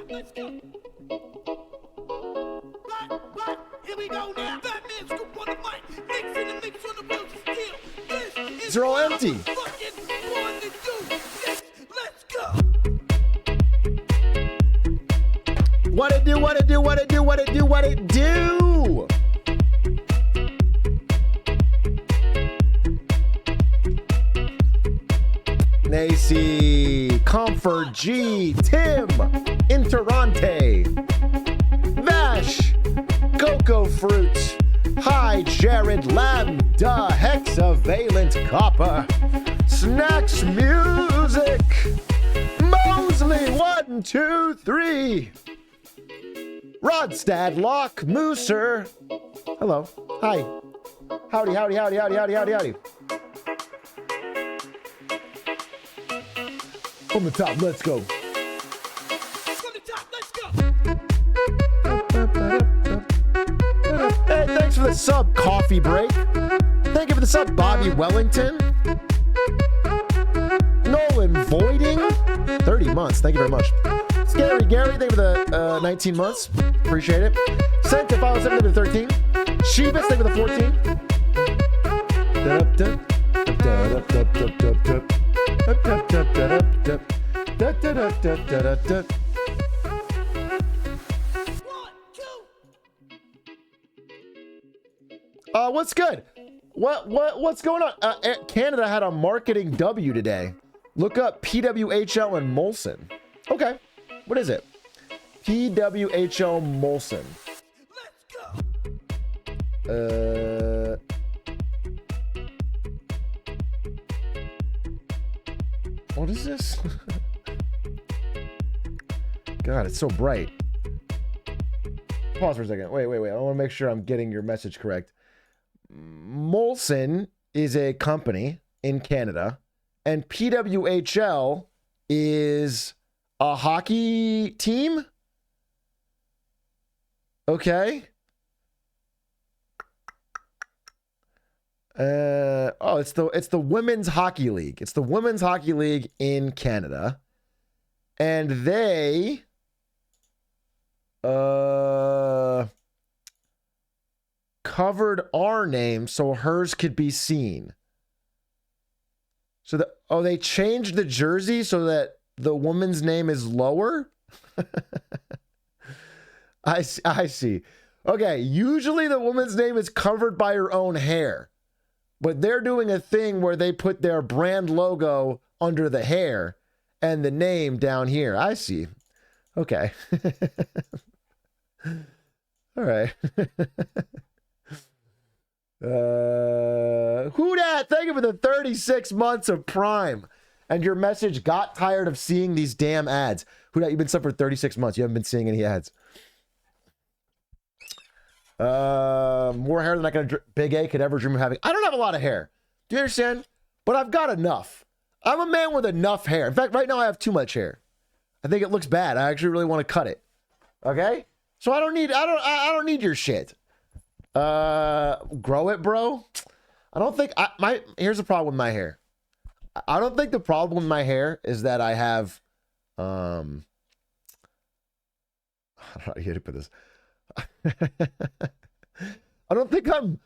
Let's go. Here we go now. Fat man scoop on the mic. Mix in the mix on the wheels of steel. This is They're all empty. Fucking one to do. Let's go. What it do, what it do, what it do, what it do, what it do? Nacy, Comfort G, Tim, Interante, Vash, Cocoa Fruit, Hi Jared, Lambda, Hexavalent Copper, Snacks Music, Mosley, 1, 2, 3, Rodstad, Lock, Mooser, hello, hi, howdy, howdy, howdy, howdy, howdy, howdy, howdy. From the top, let's go. From the top, let's go. Hey, thanks for the sub, Coffee Break. Thank you for the sub, Bobby Wellington. Nolan Voiding, 30 months. Thank you very much. Scary Gary, thank you for the 19 months. Appreciate it. Sent to 507, thank you for the 13. Sheebus, thank you for the 14. What's good? What's going on? Canada had a marketing W today. Look up PWHL and Molson. Okay, what is it? PWHL Molson. Let's go. What is this? God, it's so bright. Pause for a second. Wait. I want to make sure I'm getting your message correct. Molson is a company in Canada, and PWHL is a hockey team. Okay. It's the Women's Hockey League. It's the Women's Hockey League in Canada. And they covered our name so hers could be seen. So they changed the jersey so that the woman's name is lower? I see. Okay, usually the woman's name is covered by her own hair. But they're doing a thing where they put their brand logo under the hair and the name down here. I see. Okay. All right. Who dat? Thank you for the 36 months of Prime. And your message got tired of seeing these damn ads. Who dat? You've been sub for 36 months. You haven't been seeing any ads. More hair than I can Big A could ever dream of having. I don't have a lot of hair. Do you understand? But I've got enough. I'm a man with enough hair. In fact, right now I have too much hair. I think it looks bad. I actually really want to cut it. Okay? So I don't need your shit. Grow it, bro. I don't think here's the problem with my hair. I don't think the problem with my hair is that I have I don't know how to put this. I don't think I'm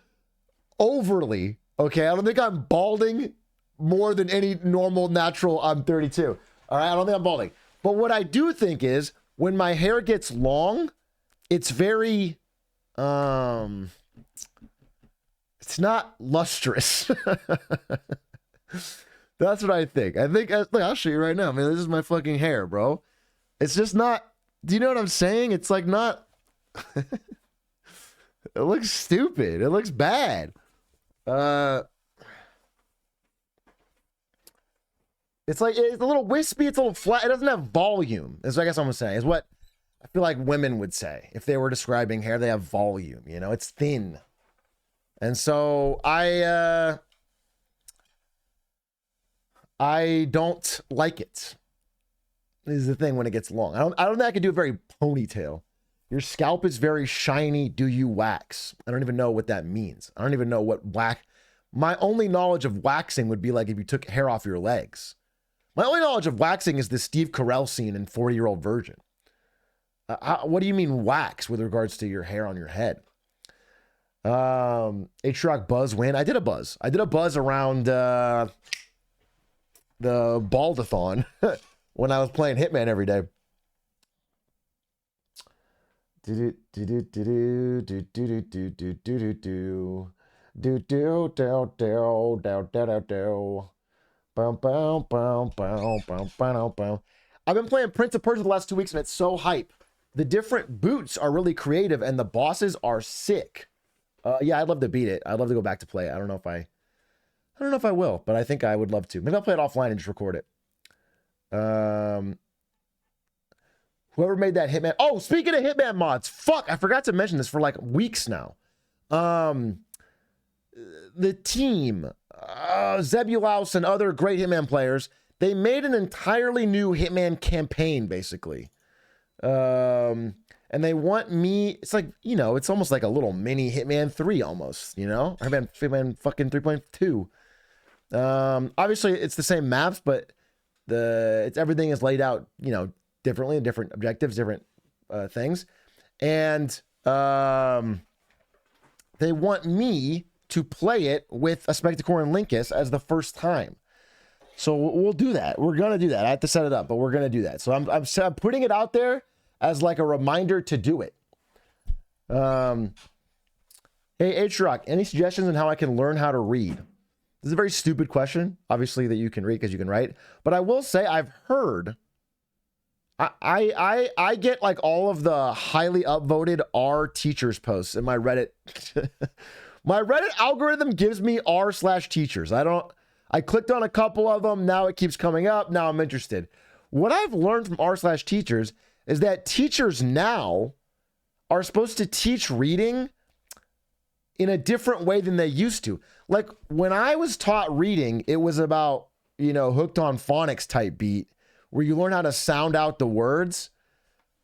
overly, okay? I don't think I'm balding more than any normal natural. I'm 32. All right, I don't think I'm balding. But what I do think is when my hair gets long, it's very it's not lustrous. That's what I think. Look, I'll show you right now. Man, this is my fucking hair, bro. It's just not, do you know what I'm saying? It's like not it looks stupid. It looks bad. It's like, it's a little wispy. It's a little flat. It doesn't have volume. Is I guess I'm saying is what I feel like women would say if they were describing hair. They have volume. You know, it's thin. And so I don't like it. This is the thing when it gets long. I don't think I can do a very ponytail. Your scalp is very shiny. Do you wax? I don't even know what that means. I don't even know what wax. My only knowledge of waxing would be like if you took hair off your legs. My only knowledge of waxing is the Steve Carell scene in 40-Year-Old Virgin. What do you mean wax with regards to your hair on your head? Atrioc buzz win. I did a buzz. I did a buzz around the Baldathon when I was playing Hitman every day. I've been playing Prince of Persia the last 2 weeks and it's so hype. The different boots are really creative and the bosses are sick. Yeah, I'd love to beat it. I'd love to go back to play it. I don't know if I will, but I think I would love to. Maybe I'll play it offline and just record it. Whoever made that Hitman. Oh, speaking of Hitman mods, fuck, I forgot to mention this for like weeks now. The team, Zebulaus and other great Hitman players, they made an entirely new Hitman campaign, basically. And they want me, it's like, you know, it's almost like a little mini Hitman 3 almost, you know? Hitman fucking 3.2. Obviously it's the same maps, but everything is laid out, you know, differently, different objectives, different things. And they want me to play it with a Spectacore and Linkus as the first time. So we'll do that. We're going to do that. I have to set it up, but we're going to do that. So I'm putting it out there as like a reminder to do it. Hey, Atrioc, any suggestions on how I can learn how to read? This is a very stupid question, obviously, that you can read because you can write. But I will say I've heard... I get like all of the highly upvoted R teachers posts in my Reddit. My Reddit algorithm gives me R/teachers. I clicked on a couple of them. Now it keeps coming up. Now I'm interested. What I've learned from R/teachers is that teachers now are supposed to teach reading in a different way than they used to. Like when I was taught reading, it was about, you know, hooked on phonics type beat, where you learn how to sound out the words.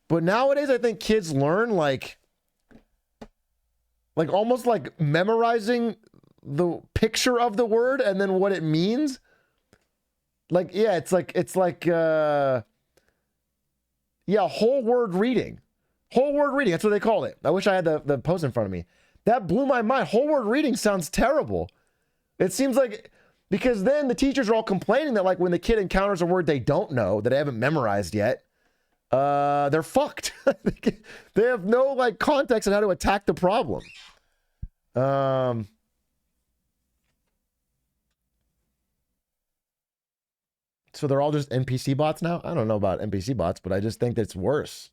But nowadays, I think kids learn like almost like memorizing the picture of the word and then what it means. Like, yeah, it's like whole word reading. Whole word reading, that's what they call it. I wish I had the post in front of me. That blew my mind. Whole word reading sounds terrible. It seems like... Because then the teachers are all complaining that like when the kid encounters a word they don't know, that they haven't memorized yet, they're fucked. They have no like context on how to attack the problem. So they're all just NPC bots now? I don't know about NPC bots, but I just think that's worse.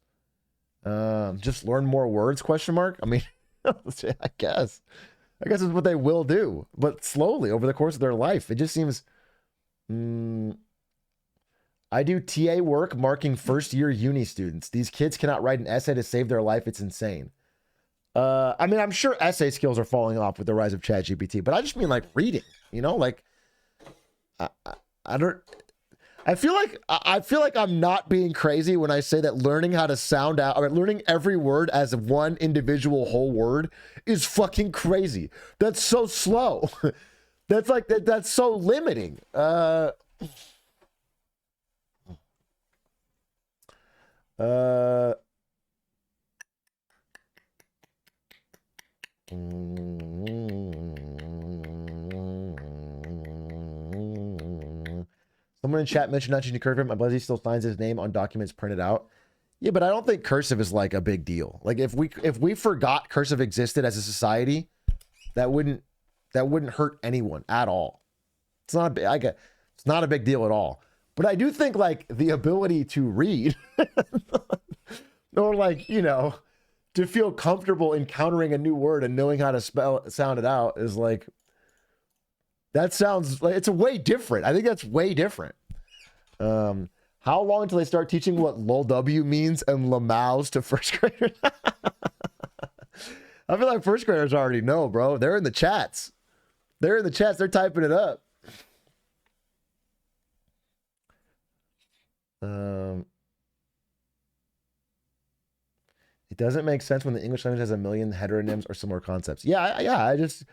Just learn more words, question mark? I mean, I guess it's what they will do, but slowly over the course of their life. It just seems... I do TA work marking first-year uni students. These kids cannot write an essay to save their life. It's insane. I mean, I'm sure essay skills are falling off with the rise of ChatGPT, but I just mean like reading, you know? Like, I feel like I'm not being crazy when I say that learning how to sound out, or learning every word as one individual whole word is fucking crazy. That's so slow. That's like that's so limiting. Someone in chat mentioned not using cursive. My buddy still signs his name on documents printed out. Yeah, but I don't think cursive is like a big deal. Like if we forgot cursive existed as a society, that wouldn't hurt anyone at all. It's not a big deal at all. But I do think like the ability to read or like, you know, to feel comfortable encountering a new word and knowing how to sound it out is like, that sounds like it's a way different. I think that's way different. How long until they start teaching what LOLW means and LMAOs to first graders? I feel like first graders already know, bro. They're in the chats. They're typing it up. It doesn't make sense when the English language has a million heteronyms or similar concepts. Yeah, I just,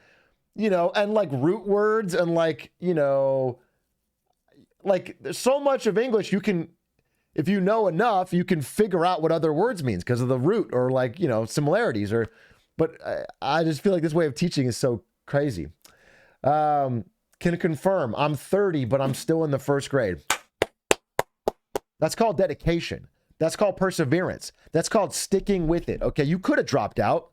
you know, and like root words and like, you know, like there's so much of English you can, if you know enough, you can figure out what other words means because of the root or like, you know, similarities or, but I just feel like this way of teaching is so crazy. Can confirm I'm 30, but I'm still in the first grade. That's called dedication. That's called perseverance. That's called sticking with it. Okay. You could have dropped out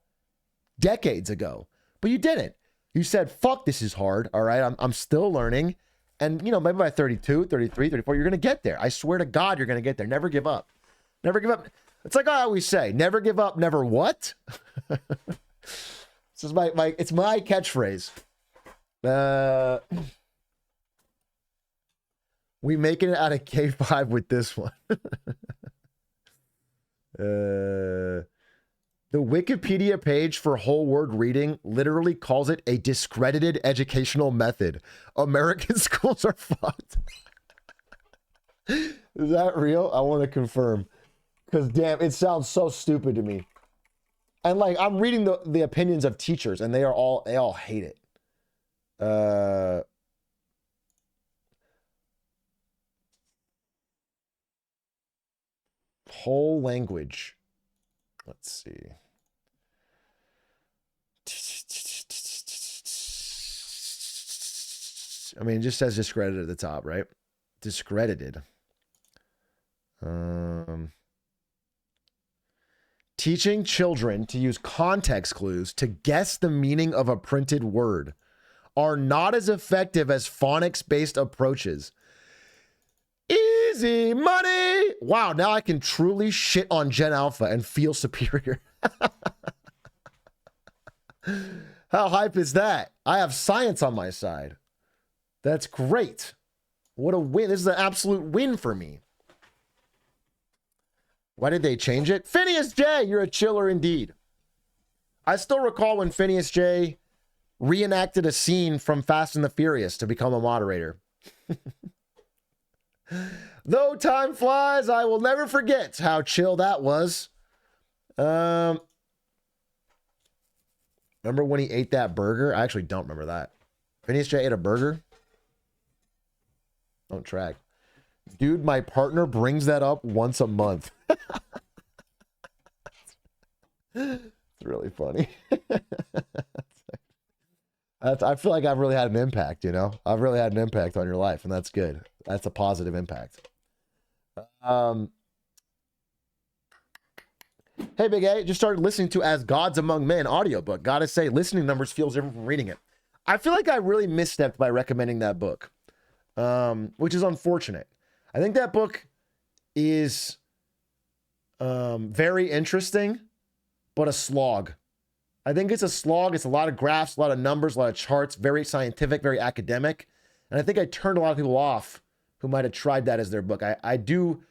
decades ago, but you didn't. You said, fuck, this is hard. All right. I'm still learning. And, you know, maybe by 32, 33, 34, you're going to get there. I swear to God, you're going to get there. Never give up. Never give up. It's like I always say, never give up, never what? This is it's my catchphrase. We making it out of K5 with this one. The Wikipedia page for whole word reading literally calls it a discredited educational method. American schools are fucked. Is that real? I want to confirm. Because damn, it sounds so stupid to me. And like, I'm reading the opinions of teachers and they all hate it. Whole language. Let's see. I mean, it just says discredited at the top, right? Discredited. Teaching children to use context clues to guess the meaning of a printed word are not as effective as phonics-based approaches. Easy money! Wow, now I can truly shit on Gen Alpha and feel superior. How hype is that? I have science on my side. That's great. What a win. This is an absolute win for me. Why did they change it? Phineas J, you're a chiller indeed. I still recall when Phineas J reenacted a scene from Fast and the Furious to become a moderator. Though time flies, I will never forget how chill that was. Remember when he ate that burger? I actually don't remember that. Phineas J ate a burger? Don't track. Dude, my partner brings that up once a month. It's really funny. I feel like I've really had an impact, you know? I've really had an impact on your life, and that's good. That's a positive impact. Hey, Big A, just started listening to As Gods Among Men audiobook. Gotta say, listening numbers feels different from reading it. I feel like I really misstepped by recommending that book, which is unfortunate. I think that book is very interesting, but a slog. I think it's a slog. It's a lot of graphs, a lot of numbers, a lot of charts, very scientific, very academic. And I think I turned a lot of people off who might have tried that as their book. I do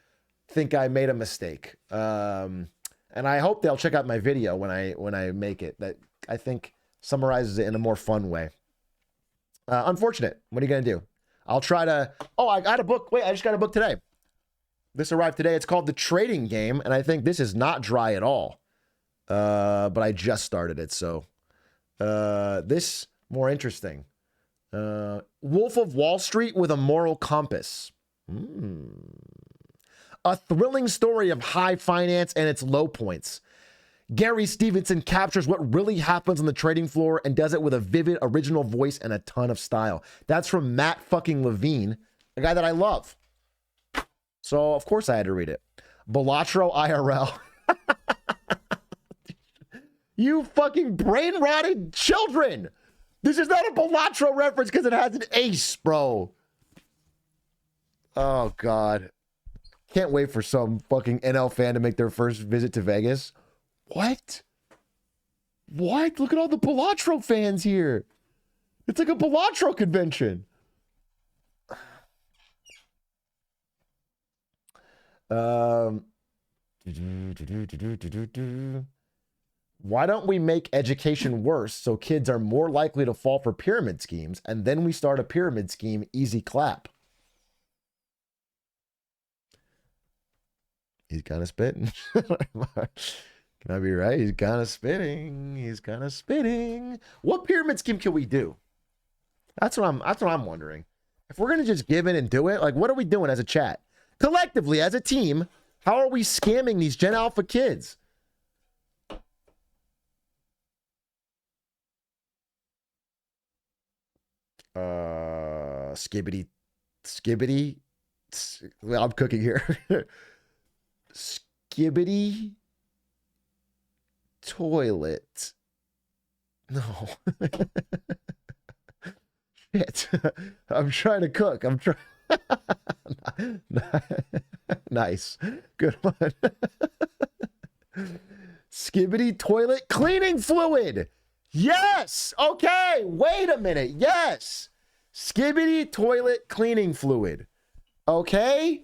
think I made a mistake. And I hope they'll check out my video when I make it. That I think summarizes it in a more fun way. Unfortunate. What are you going to do? I'll try to... Oh, I got a book. Wait, I just got a book today. This arrived today. It's called The Trading Game, and I think this is not dry at all. But I just started it, so... this, more interesting. Wolf of Wall Street with a Moral Compass. A thrilling story of high finance and its low points. Gary Stevenson captures what really happens on the trading floor and does it with a vivid, original voice and a ton of style. That's from Matt fucking Levine, a guy that I love. So, of course, I had to read it. Balatro IRL. You fucking brain-rotted children! This is not a Balatro reference because it has an ace, bro. Oh, God. Can't wait for some fucking NL fan to make their first visit to Vegas. What? What? Look at all the Balatro fans here. It's like a Balatro convention. Why don't we make education worse so kids are more likely to fall for pyramid schemes, and then we start a pyramid scheme, easy clap? He's kind of spitting. Can I be right? He's kind of spitting. He's kind of spitting. What pyramid scheme can we do? That's what I'm wondering. If we're gonna just give in and do it, like, what are we doing as a chat? Collectively, as a team, how are we scamming these Gen Alpha kids? Skibbity. Well, I'm cooking here. Skibbity toilet. No. Shit. I'm trying to cook. I'm trying. Nice. Good one. Skibbity toilet cleaning fluid. Yes. Okay. Wait a minute. Yes. Skibbity toilet cleaning fluid. Okay.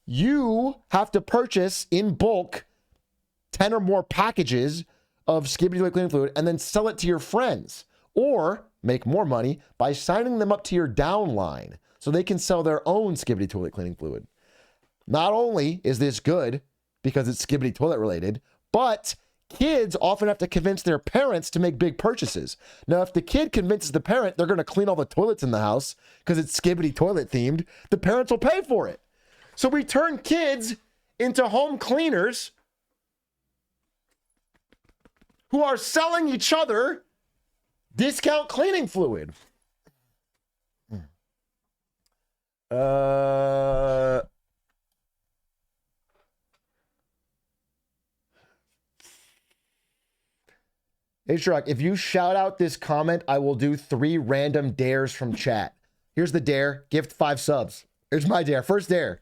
You have to purchase in bulk 10 or more packages of Skibbity toilet cleaning fluid and then sell it to your friends, or make more money by signing them up to your downline so they can sell their own Skibbity toilet cleaning fluid. Not only is this good because it's Skibbity toilet related, but kids often have to convince their parents to make big purchases. Now, if the kid convinces the parent they're going to clean all the toilets in the house because it's Skibbity toilet themed, the parents will pay for it. So we turn kids into home cleaners who are selling each other discount cleaning fluid. Atrioc, if you shout out this comment, I will do 3 random dares from chat. Here's the dare. Gift 5 subs. Here's my dare. First dare.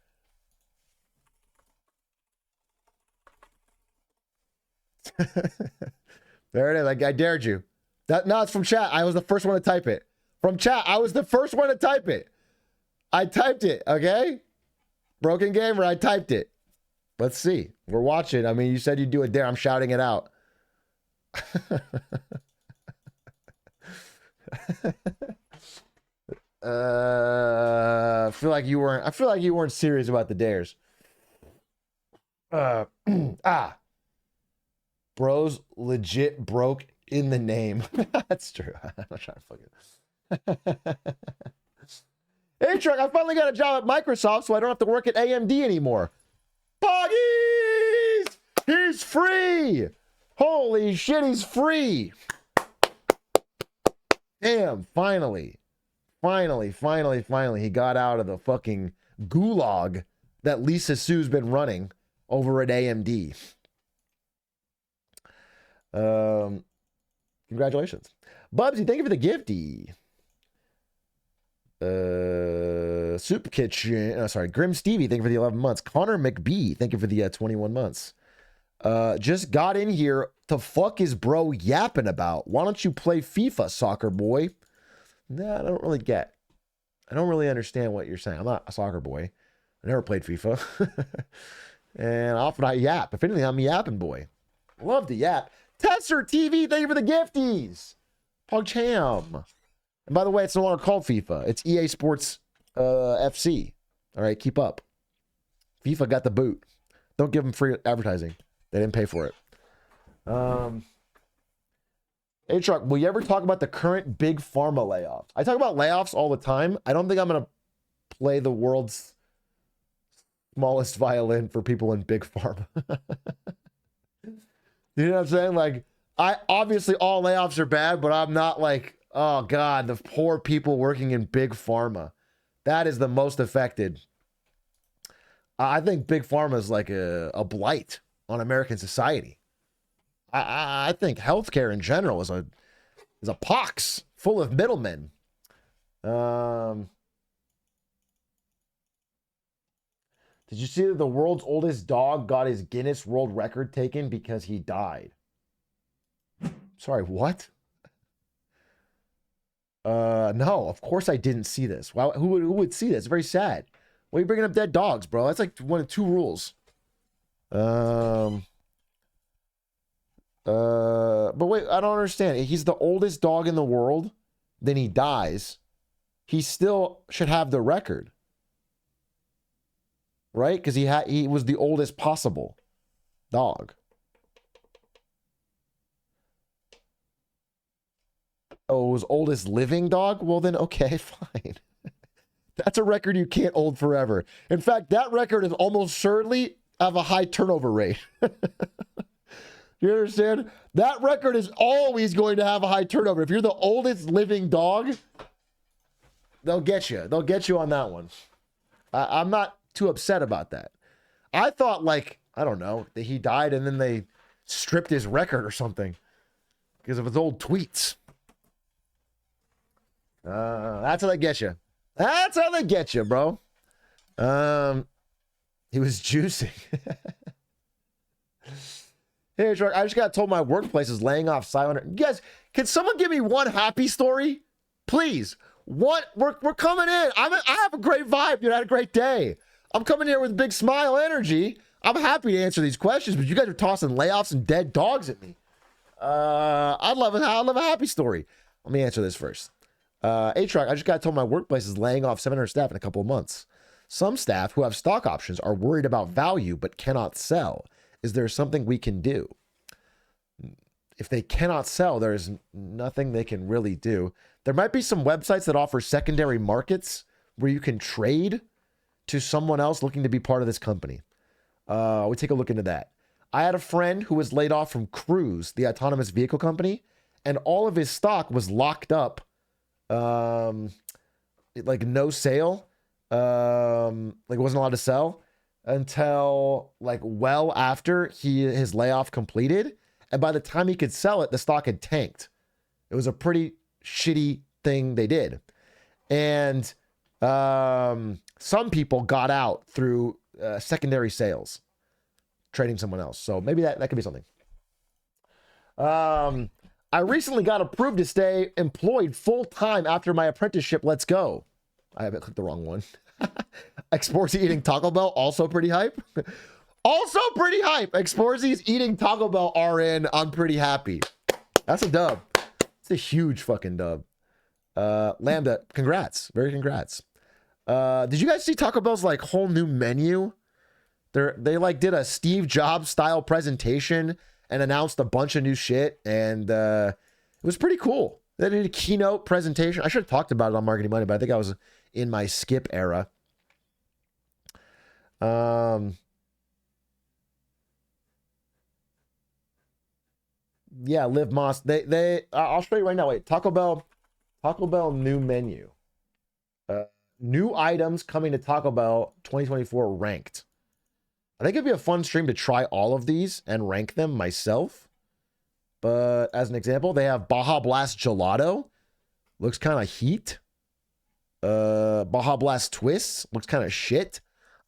There it is. I dared you. No, it's from chat. I was the first one to type it. From chat, I was the first one to type it. I typed it, okay? Broken Gamer, I typed it. Let's see. We're watching. I mean, you said you'd do a dare. I'm shouting it out. I feel like you weren't serious about the dares. Bros legit broke in the name. That's true. I'm not trying to fucking. Hey, Truck, I finally got a job at Microsoft, so I don't have to work at AMD anymore. Boggies! He's free! Holy shit, he's free! Damn, finally. Finally, he got out of the fucking gulag that Lisa Sue's been running over at AMD. Congratulations. Bubsy, thank you for the gifty. Soup Kitchen. Grim Stevie, thank you for the 11 months. Connor McBee, thank you for the 21 months. Just got in here. The fuck is bro yapping about? Why don't you play FIFA, soccer boy? Nah, I don't really get. I don't really understand what you're saying. I'm not a soccer boy. I never played FIFA. And often I yap. If anything, I'm a yapping boy. Love to yap. Tesser TV, thank you for the gifties. PogCham. And by the way, it's no longer called FIFA. It's EA Sports FC. All right, keep up. FIFA got the boot. Don't give them free advertising. They didn't pay for it. Atrioc, will you ever talk about the current big pharma layoffs? I talk about layoffs all the time. I don't think I'm going to play the world's smallest violin for people in big pharma. You know what I'm saying? Like, obviously all layoffs are bad, but I'm not like, oh God, the poor people working in big pharma. That is the most affected. I think big pharma is like a blight on American society. I think healthcare in general is a pox full of middlemen. Did you see that the world's oldest dog got his Guinness World Record taken because he died? Sorry, what? No, of course I didn't see this. Wow, who would see this? It's very sad. Why are you bringing up dead dogs, bro? That's like one of 2 rules. But wait, I don't understand. He's the oldest dog in the world, then he dies. He still should have the record. Right? Because he was the oldest possible dog. Oh, it was oldest living dog? Well then, okay, fine. That's a record you can't hold forever. In fact, that record is almost certainly have a high turnover rate. You understand? That record is always going to have a high turnover. If you're the oldest living dog, they'll get you. They'll get you on that one. I'm not too upset about that. I thought, like, I don't know, that he died and then they stripped his record or something because of his old tweets. That's how they get you. That's how they get you, bro. He was juicing. Hey, Atrioc, I just got told my workplace is laying off silent. You guys, can someone give me one happy story? Please. What? We're coming in. I have a great vibe, dude. I had a great day. I'm coming here with big smile energy. I'm happy to answer these questions, but you guys are tossing layoffs and dead dogs at me. I'd love a happy story. Let me answer this first. Atrioc, I just got told my workplace is laying off 700 staff in a couple of months. Some staff who have stock options are worried about value but cannot sell. Is there something we can do? If they cannot sell, there's nothing they can really do. There might be some websites that offer secondary markets where you can trade to someone else looking to be part of this company. We take a look into that. I had a friend who was laid off from Cruise, the autonomous vehicle company, and all of his stock was locked up, like no sale, like wasn't allowed to sell until like well after his layoff completed. And by the time he could sell it, the stock had tanked. It was a pretty shitty thing they did. And some people got out through secondary sales, trading someone else. So maybe that could be something. I recently got approved to stay employed full-time after my apprenticeship. Let's go. I haven't clicked the wrong one. Exporzy eating Taco Bell, also pretty hype. Also pretty hype. Exporzy's eating Taco Bell RN. I'm pretty happy. That's a dub. It's a huge fucking dub. Lambda, congrats. Very congrats. Did you guys see Taco Bell's like whole new menu? They like did a Steve Jobs style presentation and announced a bunch of new shit, and it was pretty cool. They did a keynote presentation. I should have talked about it on Marketing Monday, but I think I was in my skip era. Yeah, Liv Moss. I'll show you right now. Wait, Taco Bell new menu. New items coming to Taco Bell 2024 ranked. I think it'd be a fun stream to try all of these and rank them myself. But as an example, they have Baja Blast Gelato. Looks kind of heat. Baja Blast Twists. Looks kind of shit.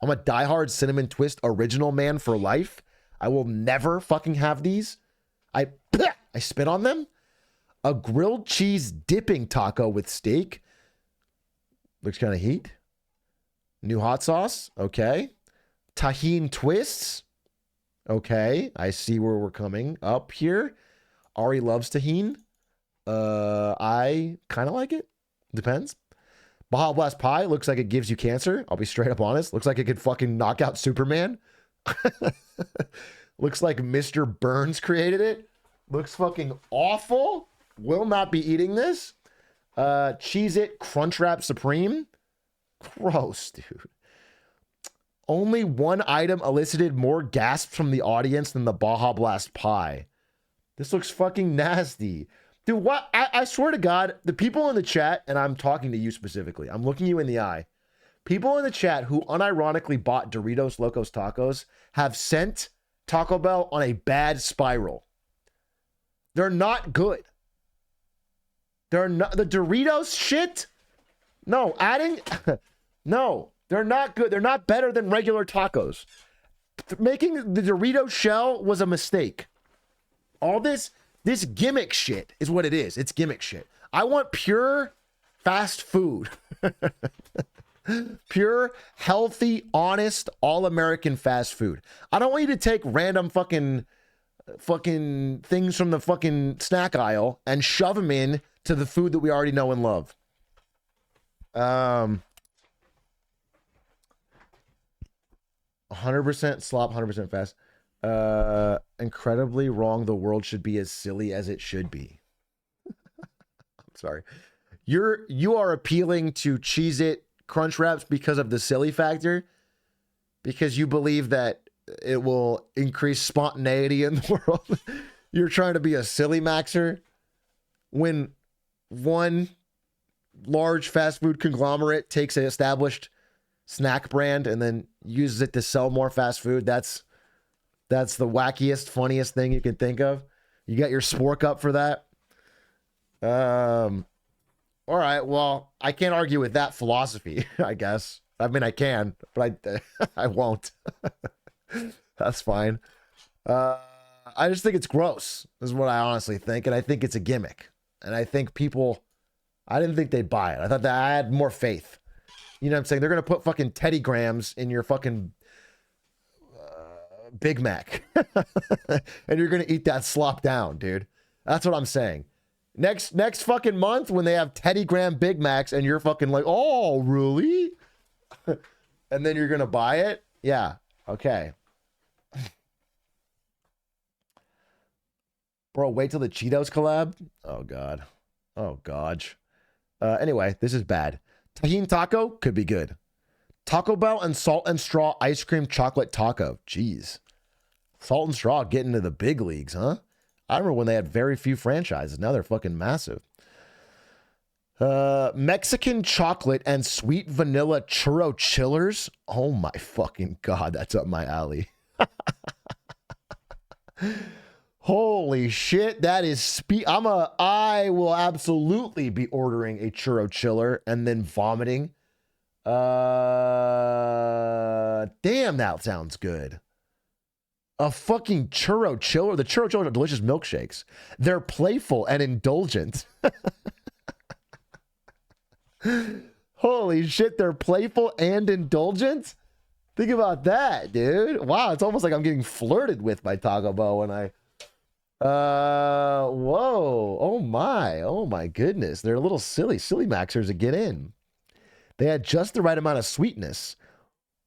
I'm a diehard Cinnamon Twist original man for life. I will never fucking have these. I spit on them. A grilled cheese dipping taco with steak. Looks kind of heat. New hot sauce. Okay. Tahine twists. Okay. I see where we're coming up here. Ari loves tahine. I kind of like it. Depends. Baja Blast Pie looks like it gives you cancer. I'll be straight up honest. Looks like it could fucking knock out Superman. Looks like Mr. Burns created it. Looks fucking awful. Will not be eating this. Cheez-It Crunchwrap Supreme. Gross, dude. Only one item elicited more gasps from the audience than the Baja Blast Pie. This looks fucking nasty. Dude, what? I swear to God, the people in the chat, and I'm talking to you specifically, I'm looking you in the eye. People in the chat who unironically bought Doritos Locos Tacos have sent Taco Bell on a bad spiral. They're not good. They're not the Doritos shit. No, no, they're not good. They're not better than regular tacos. Making the Dorito shell was a mistake. All this gimmick shit is what it is. It's gimmick shit. I want pure fast food. Pure, healthy, honest, all-American fast food. I don't want you to take random fucking things from the fucking snack aisle and shove them in to the food that we already know and love. 100% slop, 100% fast. Incredibly wrong. The world should be as silly as it should be. I'm sorry. You are appealing to Cheez-It Crunch Wraps because of the silly factor, because you believe that it will increase spontaneity in the world. You're trying to be a silly maxer when one large fast food conglomerate takes an established snack brand and then uses it to sell more fast food. That's the wackiest, funniest thing you can think of. You got your spork up for that. All right, well, I can't argue with that philosophy, I guess. I mean, I can, but I won't. That's fine. I just think it's gross, is what I honestly think, and I think it's a gimmick. And I think people, I didn't think they'd buy it. I thought that I had more faith. You know what I'm saying? They're going to put fucking Teddy Grahams in your fucking Big Mac. And you're going to eat that slop down, dude. That's what I'm saying. Next fucking month when they have Teddy Graham Big Macs and you're fucking like, oh, really? And then you're going to buy it? Yeah. Okay. Bro, wait till the Cheetos collab? Oh, God. Oh, gosh. Anyway, this is bad. Tajin taco could be good. Taco Bell and Salt and Straw ice cream chocolate taco. Jeez. Salt and Straw getting into the big leagues, huh? I remember when they had very few franchises. Now they're fucking massive. Mexican chocolate and sweet vanilla churro chillers. Oh my fucking God, that's up my alley. Holy shit, that is I will absolutely be ordering a churro chiller and then vomiting. Damn, that sounds good. A fucking churro chiller. The churro chillers are delicious milkshakes. They're playful and indulgent. Holy shit, they're playful and indulgent? Think about that, dude. Wow, it's almost like I'm getting flirted with by Taco Bell when I... whoa. Oh my goodness. They're a little silly maxers to get in. They had just the right amount of sweetness,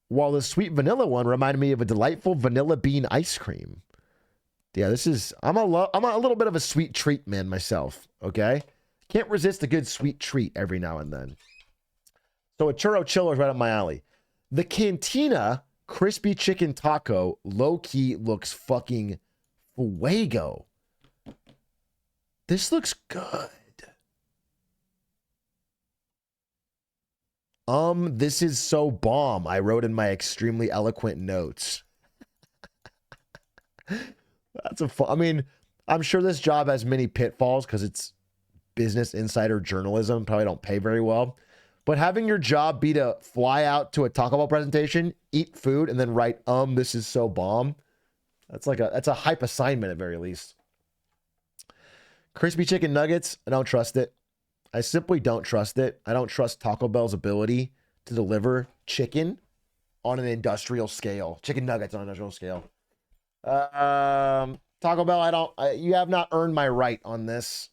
while the sweet vanilla one reminded me of a delightful vanilla bean ice cream. Yeah, this is, I'm a little bit of a sweet treat man myself, okay? Can't resist a good sweet treat every now and then. So a churro chiller is right up my alley. The Cantina crispy chicken taco low-key looks fucking fuego. This looks good. This is so bomb. I wrote in my extremely eloquent notes. That's a fun, I mean, I'm sure this job has many pitfalls because it's business insider journalism. Probably don't pay very well. But having your job be to fly out to a Taco Bell presentation, eat food, and then write, this is so bomb. That's a hype assignment at very least. Crispy chicken nuggets, I don't trust it. I simply don't trust it. I don't trust Taco Bell's ability to deliver chicken on an industrial scale. Chicken nuggets on an industrial scale. Taco Bell, you have not earned my right on this.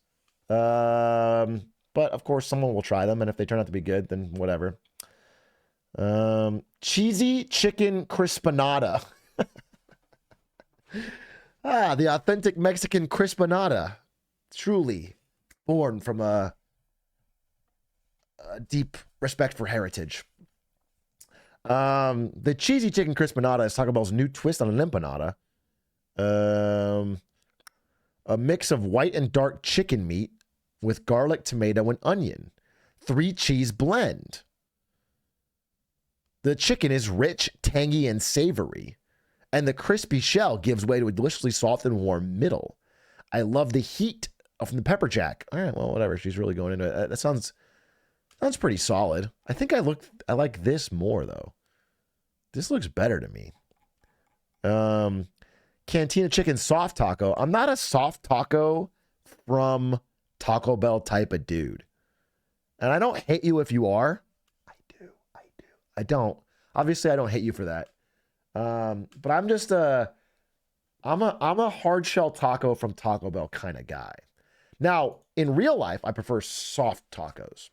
But of course, someone will try them, and if they turn out to be good, then whatever. Cheesy chicken crispanada. The authentic Mexican crispanada. Truly born from a deep respect for heritage. The cheesy chicken crispanada is Taco Bell's new twist on an empanada. A mix of white and dark chicken meat with garlic, tomato, and onion. 3-cheese blend. The chicken is rich, tangy, and savory, and the crispy shell gives way to a deliciously soft and warm middle. I love the heat from the pepper jack. All right, well, whatever. She's really going into it. That sounds pretty solid. I think I like this more though. This looks better to me. Cantina chicken soft taco. I'm not a soft taco from Taco Bell type of dude. And I don't hate you if you are. I do. I don't. Obviously, I don't hate you for that. But I'm just I'm a hard shell taco from Taco Bell kind of guy. Now, in real life, I prefer soft tacos.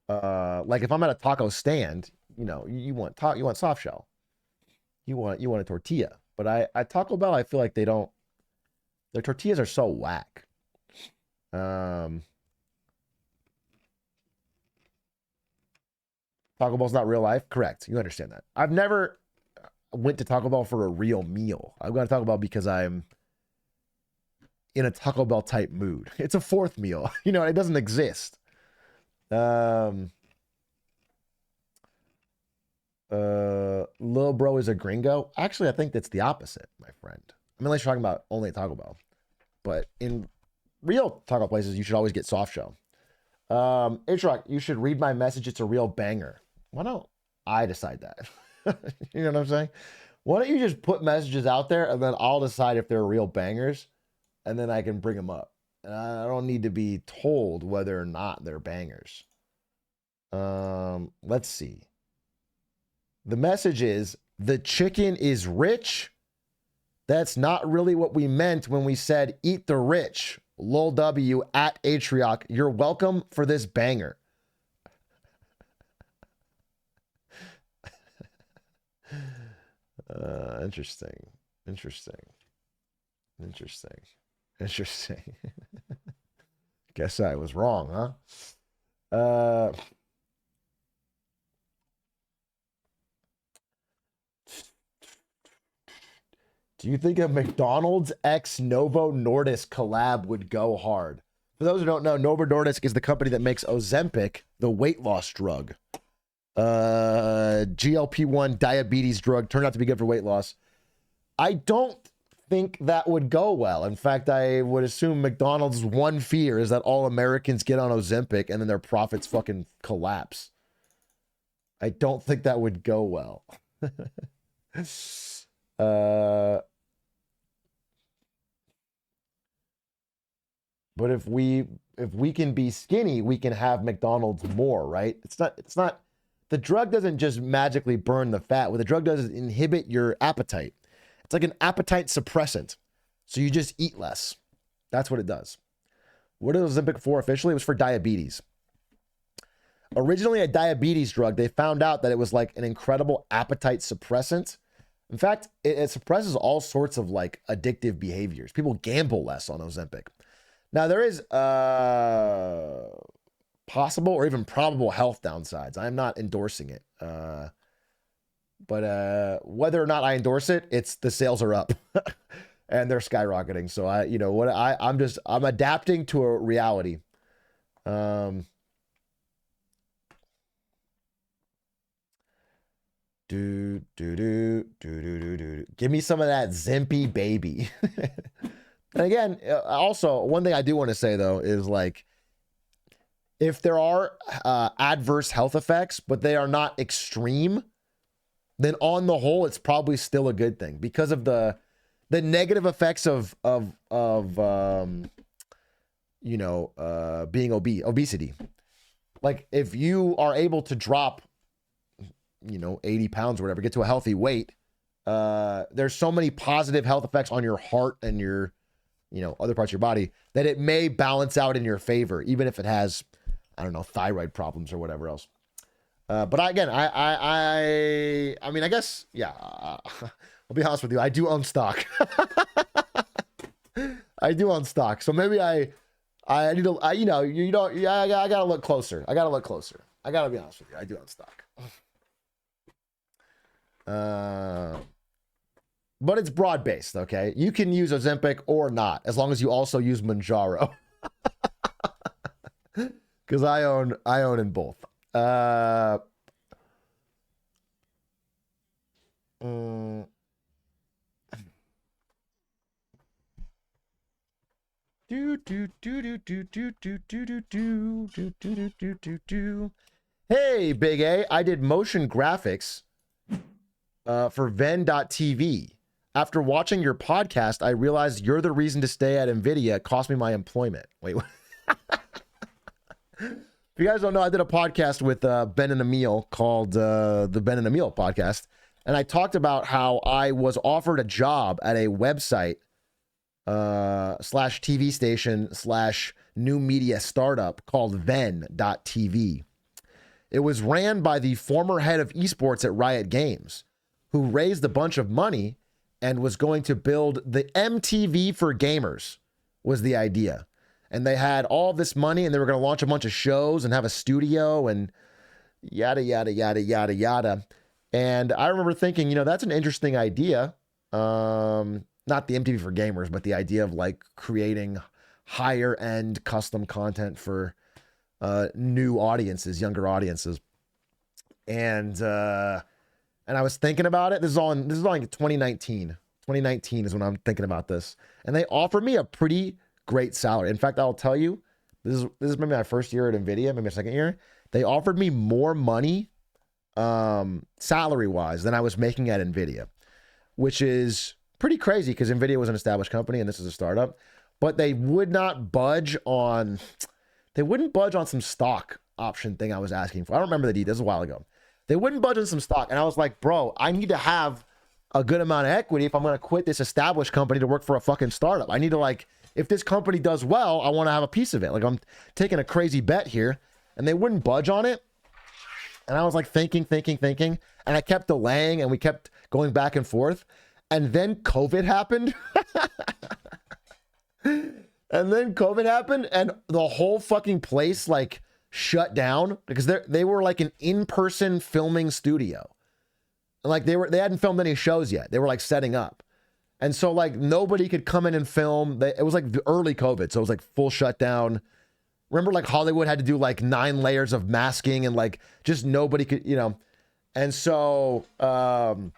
Like if I'm at a taco stand, you want soft shell. You want a tortilla. But at Taco Bell, I feel like their tortillas are so whack. Taco Bell's not real life. Correct. You understand that. I've never went to Taco Bell for a real meal. I've got to Taco Bell because I'm in a Taco Bell type mood. It's a fourth meal. You know, it doesn't exist. Lil bro is a gringo. Actually, I think that's the opposite, my friend. I mean, unless you're talking about only Taco Bell. But in real taco places, you should always get soft shell. Atrioc, you should read my message. It's a real banger. Why don't I decide that? You know what I'm saying? Why don't you just put messages out there and then I'll decide if they're real bangers and then I can bring them up. And I don't need to be told whether or not they're bangers. Let's see. The message is, the chicken is rich. That's not really what we meant when we said eat the rich. Lol W at Atrioc. You're welcome for this banger. Interesting. Guess I was wrong, huh? Do you think a McDonald's X Novo Nordisk collab would go hard? For those who don't know, Novo Nordisk is the company that makes Ozempic, the weight loss drug. GLP-1 diabetes drug, turned out to be good for weight loss. I don't think that would go well. In fact, I would assume McDonald's one fear is that all Americans get on Ozempic and then their profits fucking collapse. I don't think that would go well. But if we can be skinny, we can have McDonald's more, right? It's not the drug doesn't just magically burn the fat. What the drug does is inhibit your appetite. It's like an appetite suppressant. So you just eat less. That's what it does. What is Ozempic for officially? It was for diabetes. Originally a diabetes drug, they found out that it was like an incredible appetite suppressant. In fact, it suppresses all sorts of like addictive behaviors. People gamble less on Ozempic. Now, there is possible or even probable health downsides. I'm not endorsing it. But whether or not I endorse it, it's the sales are up and they're skyrocketing. So I'm adapting to a reality. Give me some of that Zimpy baby. And again, also, one thing I do want to say, though, is like, if there are adverse health effects, but they are not extreme, then on the whole, it's probably still a good thing because of the negative effects of being obesity. Like, if you are able to drop, 80 pounds or whatever, get to a healthy weight, there's so many positive health effects on your heart and your other parts of your body that it may balance out in your favor, even if it has, I don't know, thyroid problems or whatever else. But again, I mean, I guess, yeah, I'll be honest with you. I do own stock. I do own stock. So maybe I need to, I gotta look closer. I gotta be honest with you. I do own stock. But it's broad-based, okay? You can use Ozempic or not, as long as you also use Mounjaro. Because I own in both. Hey, Big A, I did motion graphics for Ven.tv. After watching your podcast, I realized you're the reason to stay at NVIDIA. It cost me my employment. Wait, what? If you guys don't know, I did a podcast with Ben and Emil called the Ben and Emil podcast. And I talked about how I was offered a job at a website slash TV station slash new media startup called Ven.tv. It was ran by the former head of esports at Riot Games, who raised a bunch of money and was going to build the MTV for gamers, was the idea. And they had all this money and they were going to launch a bunch of shows and have a studio. And yada, yada, yada, yada, yada. And I remember thinking, that's an interesting idea. Not the MTV for gamers, but the idea of like creating higher end custom content for new audiences, younger audiences. And I was thinking about it. This is all in 2019. 2019 is when I'm thinking about this. And they offered me a pretty great salary. In fact, I'll tell you, this is maybe my first year at NVIDIA, maybe my second year. They offered me more money salary-wise than I was making at NVIDIA, which is pretty crazy because NVIDIA was an established company and this is a startup. But they wouldn't budge on some stock option thing I was asking for. I don't remember the details. This was a while ago. They wouldn't budge on some stock. And I was like, bro, I need to have a good amount of equity if I'm going to quit this established company to work for a fucking startup. I need to, like, if this company does well, I want to have a piece of it. Like, I'm taking a crazy bet here. And they wouldn't budge on it. And I was like thinking. And I kept delaying and we kept going back and forth. And then COVID happened. And the whole fucking place like shut down because they were like an in-person filming studio. Like they hadn't filmed any shows yet. They were like setting up. And so like nobody could come in and film. It was like the early COVID. So it was like full shutdown. Remember like Hollywood had to do like 9 layers of masking and like just nobody could, And so COVID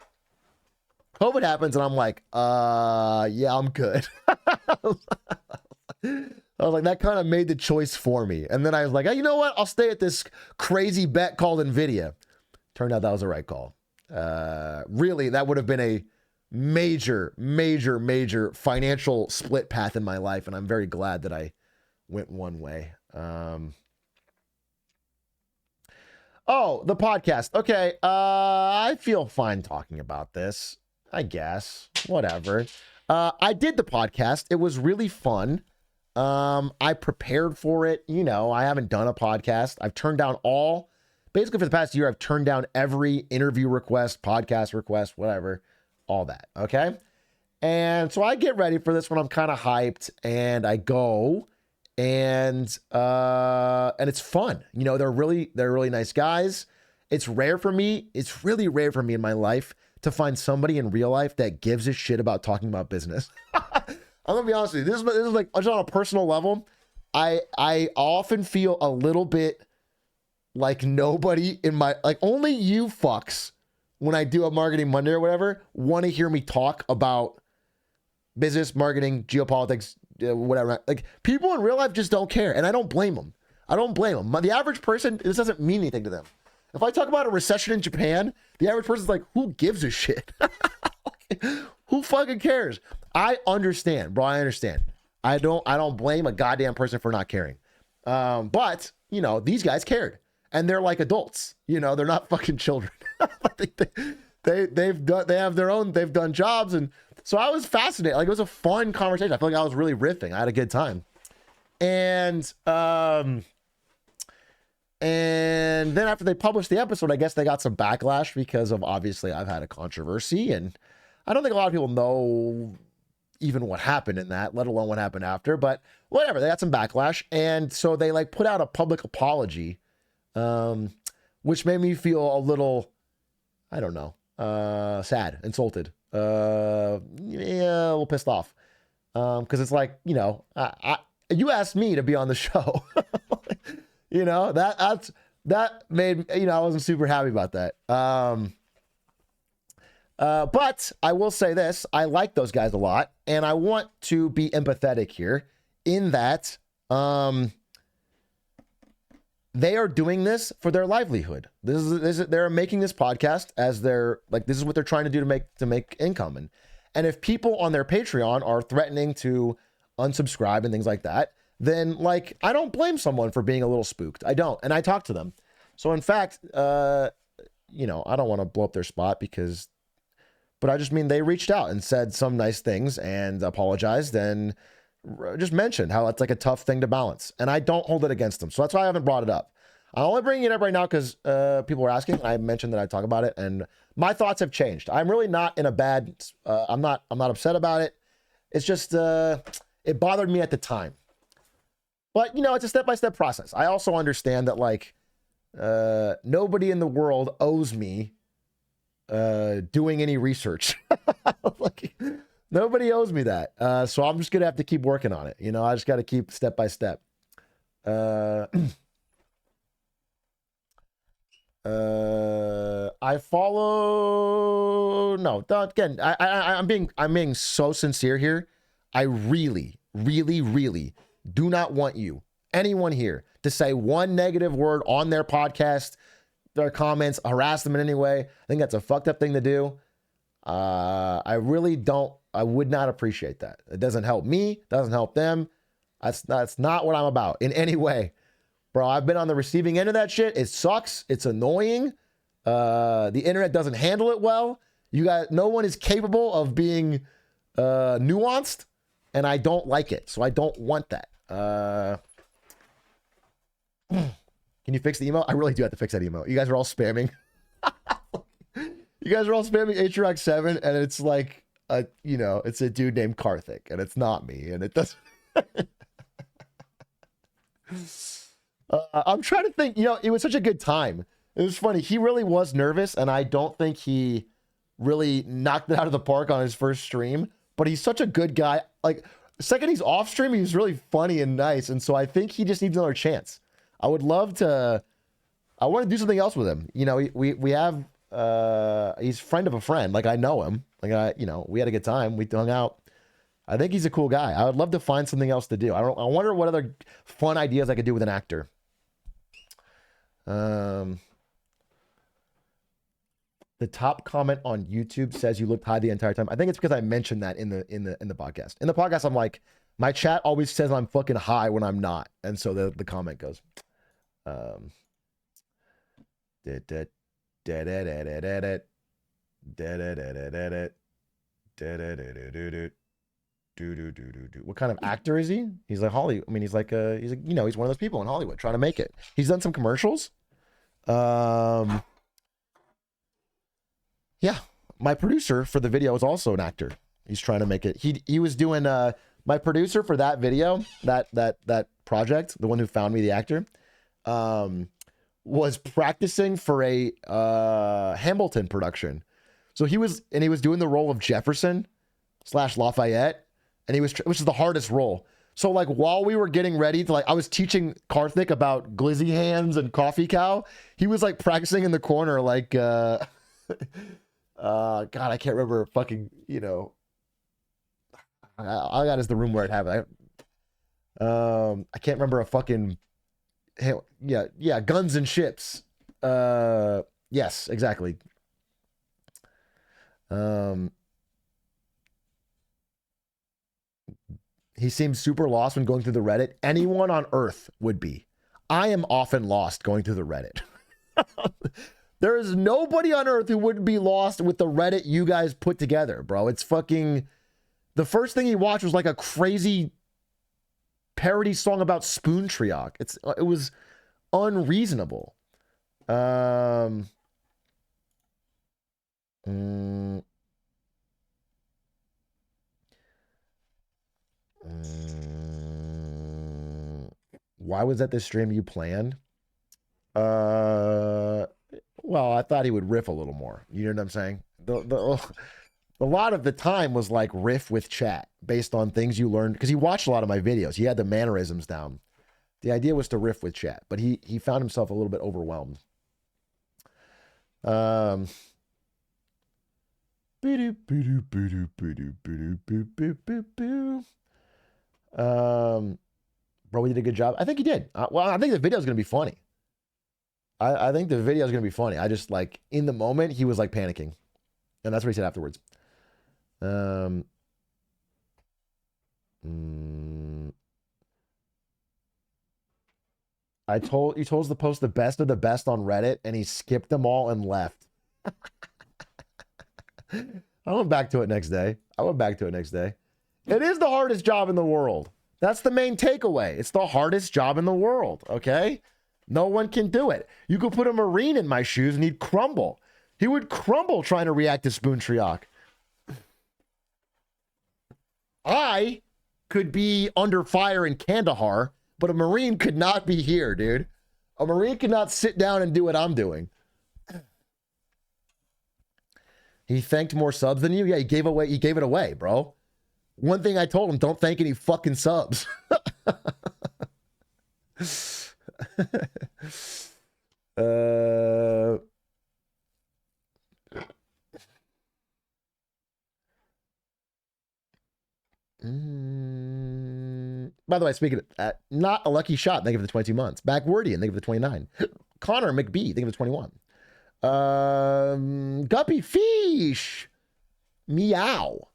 happens and I'm like, yeah, I'm good. I was like, that kind of made the choice for me. And then I was like, hey, you know what? I'll stay at this crazy bet called NVIDIA. Turned out that was the right call. Really, that would have been a major financial split path in my life. And I'm very glad that I went one way. Oh, the podcast. Okay. I feel fine talking about this, I guess. Whatever. I did the podcast. It was really fun. I prepared for it. I haven't done a podcast. I've turned down basically for the past year, I've turned down every interview request, podcast request, whatever, all that. Okay. And so I get ready for this when I'm kind of hyped and I go and it's fun. They're really nice guys. It's rare for me. It's really rare for me in my life to find somebody in real life that gives a shit about talking about business. I'm gonna be honest with you. This is like just on a personal level. I often feel a little bit like nobody in my only you fucks when I do a Marketing Monday or whatever want to hear me talk about business, marketing, geopolitics, whatever. Like people in real life just don't care, and I don't blame them. The average person, this doesn't mean anything to them. If I talk about a recession in Japan, the average person's like, who gives a shit? Who fucking cares? I understand, bro. I understand. I don't blame a goddamn person for not caring. But these guys cared, and they're like adults. They're not fucking children. They've done jobs, and so I was fascinated. Like it was a fun conversation. I feel like I was really riffing. I had a good time, and then after they published the episode, I guess they got some backlash because of obviously I've had a controversy, and I don't think a lot of people know even what happened in that, let alone what happened after, but whatever, they got some backlash. And so they like put out a public apology, which made me feel a little, I don't know, sad, insulted, yeah, a little pissed off. Cause it's like, you asked me to be on the show, that made, I wasn't super happy about that. But I will say this, I like those guys a lot, and I want to be empathetic here in that they are doing this for their livelihood. They're making this podcast as this is what they're trying to do to make income. And if people on their Patreon are threatening to unsubscribe and things like that, then I don't blame someone for being a little spooked. I don't. And I talk to them. So in fact, I don't want to blow up their spot but I just mean they reached out and said some nice things and apologized and just mentioned how it's like a tough thing to balance. And I don't hold it against them. So that's why I haven't brought it up. I'm only bringing it up right now because people were asking. I mentioned that I talk about it, and my thoughts have changed. I'm really not in a bad. I'm not upset about it. It's just it bothered me at the time. But it's a step-by-step process. I also understand that Nobody in the world owes me doing any research. Like, nobody owes me that. So I'm just gonna have to keep working on it. You know, I just got to keep step by step. I follow. No, again. I'm being so sincere here. I really, really, really do not want anyone here, to say one negative word on their podcast, their comments, harass them in any way. I think that's a fucked up thing to do. I really don't. I would not appreciate that. It doesn't help me. Doesn't help them. That's not what I'm about in any way. Bro, I've been on the receiving end of that shit. It sucks. It's annoying. The internet doesn't handle it well. No one is capable of being nuanced, and I don't like it. So I don't want that. Can you fix the email? I really do have to fix that email. You guys are all spamming. You guys are all spamming Atrioc 7, and it's like it's a dude named Karthik, and it's not me, and it doesn't. I'm trying to think, it was such a good time. It was funny. He really was nervous, and I don't think he really knocked it out of the park on his first stream, but he's such a good guy. Like, the second he's off stream, he's really funny and nice, and so I think he just needs another chance. I want to do something else with him. We have, he's friend of a friend. Like, I know him. Like, we had a good time. We hung out. I think he's a cool guy. I would love to find something else to do. I wonder what other fun ideas I could do with an actor. The top comment on YouTube says you looked high the entire time. I think it's because I mentioned that in the podcast. In the podcast, I'm like, my chat always says I'm fucking high when I'm not, and so the comment goes, what kind of actor is he? He's like Hollywood. I mean, he's like he's one of those people in Hollywood trying to make it. He's done some commercials. Yeah, my producer for the video is also an actor. He's trying to make it. He was doing my producer for that video, that project, the one who found me, the actor, was practicing for a Hamilton production. So he was doing the role of Jefferson / Lafayette, and which is the hardest role. So like while we were getting ready to I was teaching Karthik about glizzy hands and coffee cow, he was like practicing in the corner like God, I can't remember fucking, all I got is the room where it happened. I can't remember a fucking, yeah, guns and ships. Yes, exactly. He seems super lost when going through the Reddit. Anyone on Earth would be. I am often lost going through the Reddit. There is nobody on Earth who wouldn't be lost with the Reddit you guys put together, bro. It's fucking... The first thing he watched was like a crazy parody song about Spoon Atrioc. It was unreasonable. Why was that the stream you planned? Well, I thought he would riff a little more. You know what I'm saying? A lot of the time was like riff with chat based on things you learned, because he watched a lot of my videos. He had the mannerisms down. The idea was to riff with chat, but he found himself a little bit overwhelmed. Bro, we did a good job. I think he did. Well, I think the video is going to be funny. I think the video is going to be funny. I just like in the moment he was like panicking, and that's what he said afterwards. You told us to post the best of the best on Reddit, and he skipped them all and left. I went back to it next day. It is the hardest job in the world. That's the main takeaway. It's the hardest job in the world, okay? No one can do it. You could put a Marine in my shoes and he'd crumble. He would crumble trying to react to Spoon Atrioc. I could be under fire in Kandahar, but a Marine could not be here, dude. A Marine cannot sit down and do what I'm doing. He thanked more subs than you? Yeah, he gave it away, bro. One thing I told him, don't thank any fucking subs. By the way, speaking of that, not a lucky shot, thank you for the 22 months. Backwardian, thank you for the 29. Connor McBee, thank you for the 21. Guppy Fish. Meow.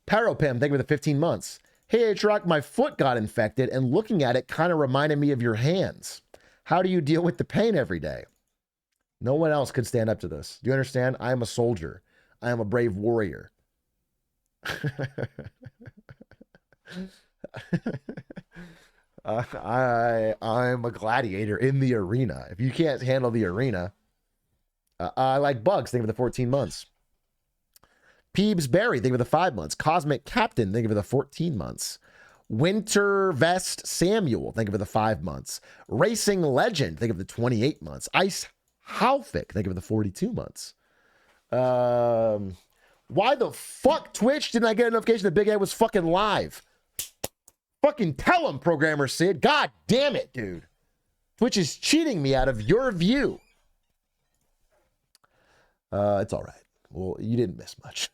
Paropim, thank you for the 15 months. Hey, Atrioc, my foot got infected, and looking at it kind of reminded me of your hands. How do you deal with the pain every day? No one else could stand up to this. Do you understand? I am a soldier. I am a brave warrior. I'm a gladiator in the arena. If you can't handle the arena, I like Bugs. Thank you for the 14 months. Peebs Berry, thank you for the 5 months. Cosmic Captain, thank you for the 14 months. Winter Vest Samuel, thank you for the 5 months. Racing Legend, thank you for the 28 months. Ice Halfic, thank you for the 42 months. Why the fuck, Twitch, didn't I get a notification that Big A was fucking live? Fucking tell him, programmer Sid. God damn it, dude. Twitch is cheating me out of your view. It's all right. Well, you didn't miss much.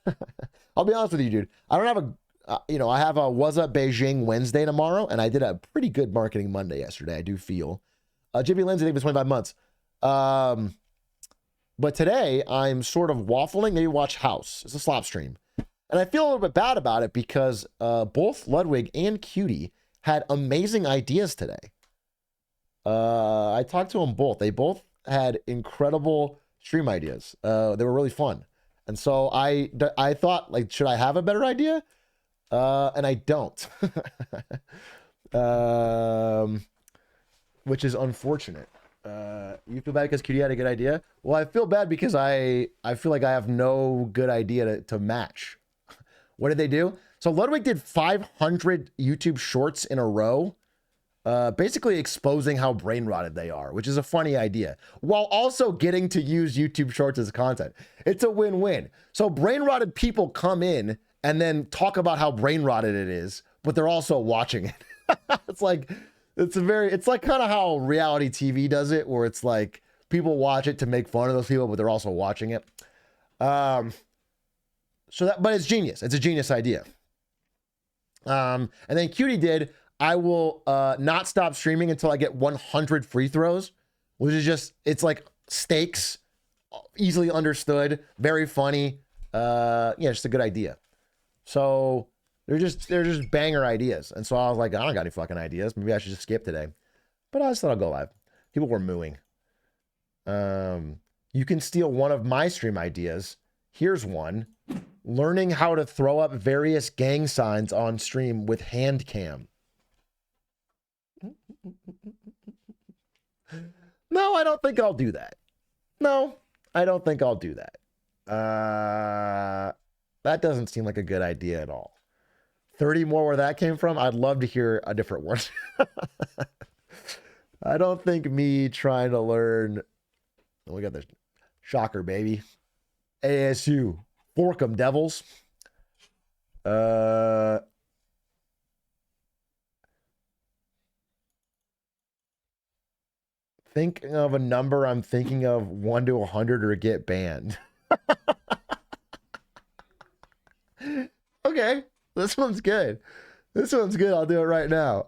I'll be honest with you, dude. I don't have I have a Was Up Beijing Wednesday tomorrow, and I did a pretty good marketing Monday yesterday, I do feel. Jimmy Lindsay, I think it was 25 months. But today, I'm sort of waffling. Maybe watch House. It's a slop stream. And I feel a little bit bad about it because both Ludwig and Cutie had amazing ideas today. I talked to them both. They both had incredible stream ideas. They were really fun. And so I thought, like, should I have a better idea? And I don't. Which is unfortunate. You feel bad because Cutie had a good idea? Well, I feel bad because I feel like I have no good idea to match. What did they do? So Ludwig did 500 YouTube shorts in a row, basically exposing how brain rotted they are, which is a funny idea, while also getting to use YouTube shorts as content. It's a win-win. So brain rotted people come in and then talk about how brain rotted it is, but they're also watching it. It's like kind of how reality TV does it, where it's like people watch it to make fun of those people, but they're also watching it. But it's genius. It's a genius idea. And then Cutie did, I will not stop streaming until I get 100 free throws, which is just, it's like stakes, easily understood, very funny. Just a good idea. So they're just banger ideas. And so I was like, I don't got any fucking ideas. Maybe I should just skip today. But I just thought I'll go live. People were mooing. You can steal one of my stream ideas. Here's one. Learning how to throw up various gang signs on stream with hand cam. No, I don't think I'll do that. No, I don't think I'll do that. That doesn't seem like a good idea at all. 30 more where that came from? I'd love to hear a different one. I don't think me trying to learn... Oh, we got the shocker, baby. ASU. Fork 'em, devils. Think of a number I'm thinking of, 1 to 100 or get banned. Okay, this one's good. This one's good. I'll do it right now.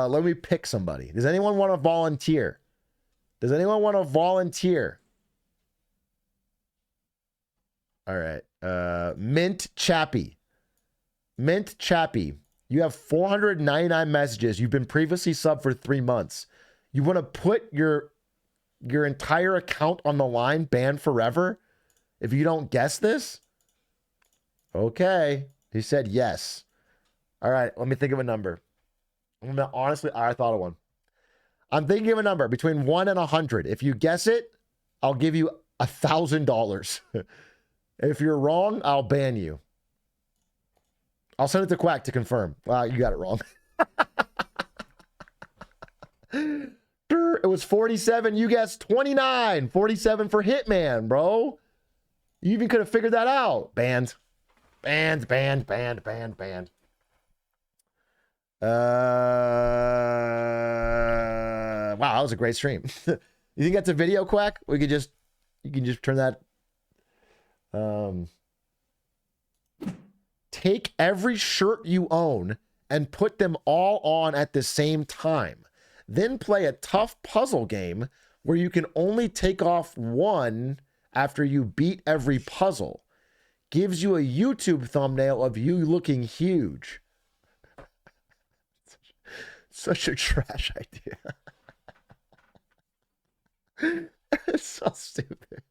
Let me pick somebody. Does anyone want to volunteer? Does anyone want to volunteer? All right. Mint Chappie. Mint Chappie. You have 499 messages. You've been previously subbed for 3 months. You want to put your entire account on the line, banned forever, if you don't guess this? Okay. He said yes. All right. Let me think of a number. Honestly, I thought of one. I'm thinking of a number between 1 and 100. If you guess it, I'll give you $1,000. If you're wrong, I'll ban you. I'll send it to Quack to confirm. Wow, you got it wrong. answer? It was 47. You guessed 29. 47 for Hitman, bro. You even could have figured that out. Banned. Banned, banned, banned, banned, banned. Wow, that was a great stream. You think that's a video, Quack? You can just turn that. Take every shirt you own and put them all on at the same time. Then play a tough puzzle game where you can only take off one after you beat every puzzle. Gives you a YouTube thumbnail of you looking huge. Such a trash idea. It's so stupid.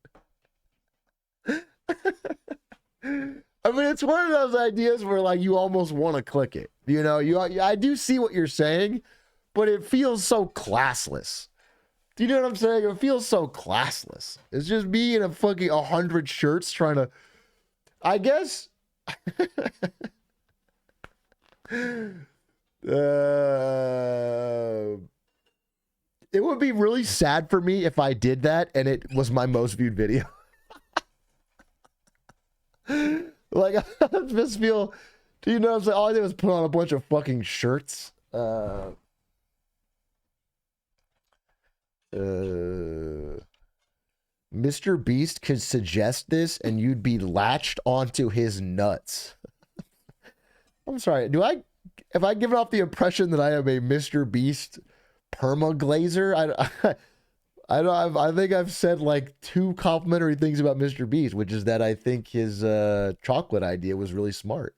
I mean, it's one of those ideas where, like, you almost want to click it. You know, I do see what you're saying, but it feels so classless. Do you know what I'm saying? It feels so classless. It's just me in a fucking 100 shirts trying to, I guess. It would be really sad for me if I did that and it was my most viewed video. Like, I just feel, do you know what I'm saying? All I did was put on a bunch of fucking shirts. Mr. Beast could suggest this and you'd be latched onto his nuts. I'm sorry. Have I given off the impression that I am a Mr. Beast perma glazer? I think I've said like 2 complimentary things about Mr. Beast, which is that I think his chocolate idea was really smart.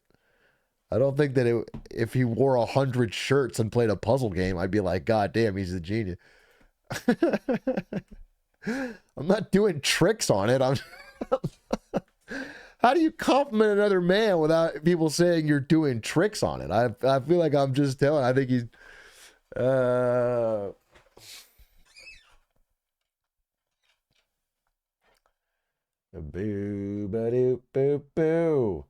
I don't think that if he wore 100 shirts and played a puzzle game, I'd be like, God damn, he's a genius. I'm not doing tricks on it. How do you compliment another man without people saying you're doing tricks on it? I feel like I'm just telling. I think he's. Boo, ba-doo, boo, boo.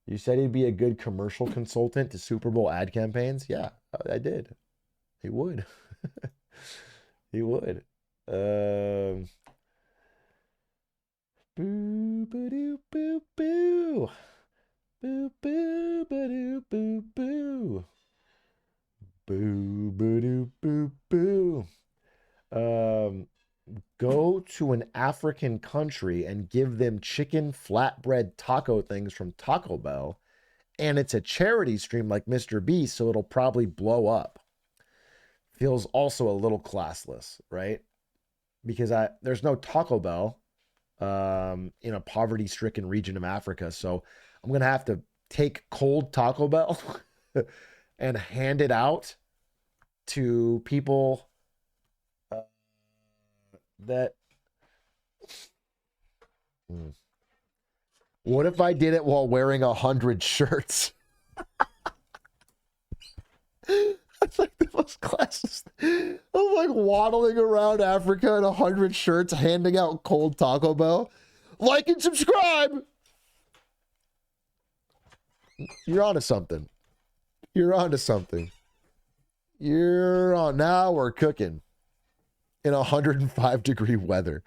You said he'd be a good commercial consultant to Super Bowl ad campaigns? Yeah, I did. He would. He would. Boo, ba-doo, boo, boo. Boo, boo, ba-doo, boo, boo. Boo, ba-doo, boo, boo. Go to an African country and give them chicken flatbread taco things from Taco Bell, and it's a charity stream like Mr. Beast, so it'll probably blow up. Feels also a little classless, right? Because there's no Taco Bell in a poverty-stricken region of Africa, so I'm gonna have to take cold Taco Bell and hand it out to people that. What if I did it while wearing 100 shirts? That's like the most classless. I'm like waddling around Africa in 100 shirts, handing out cold Taco Bell. Like and subscribe. You're onto something. You're onto something. You're on. Now we're cooking in 105-degree weather.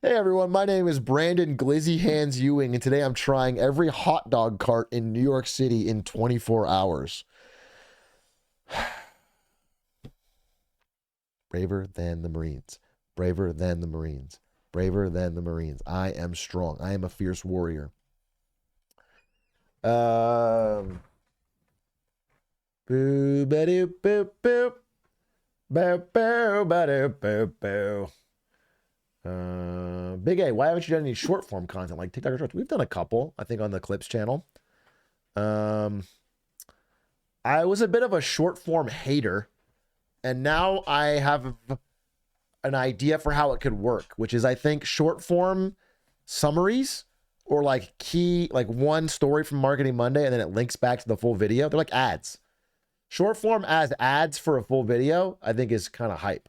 Hey everyone, my name is Brandon Glizzy Hands Ewing, and today I'm trying every hot dog cart in New York City in 24 hours. Braver than the Marines. Braver than the Marines. Braver than the Marines. I am strong. I am a fierce warrior. Boo ba doo boo boo. Boo boo ba doo boo boo. Big A, why haven't you done any short form content like TikTok or Shorts? We've done a couple, I think, on the Clips channel. I was a bit of a short form hater, and now I have an idea for how it could work, which is I think short form summaries or like key, like one story from Marketing Monday, and then it links back to the full video. They're like ads. Short form as ads for a full video, I think is kind of hype.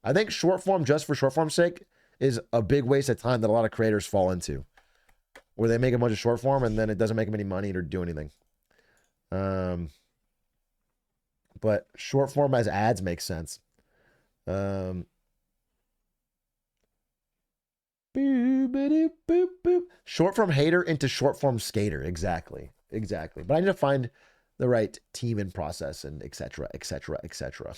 I think short form just for short form's sake is a big waste of time that a lot of creators fall into, where they make a bunch of short form and then it doesn't make them any money or do anything. But short form as ads makes sense. Boop, boop, boop, boop. Short form hater into short form skater. Exactly. But I need to find the right team and process and etc. etc. etc.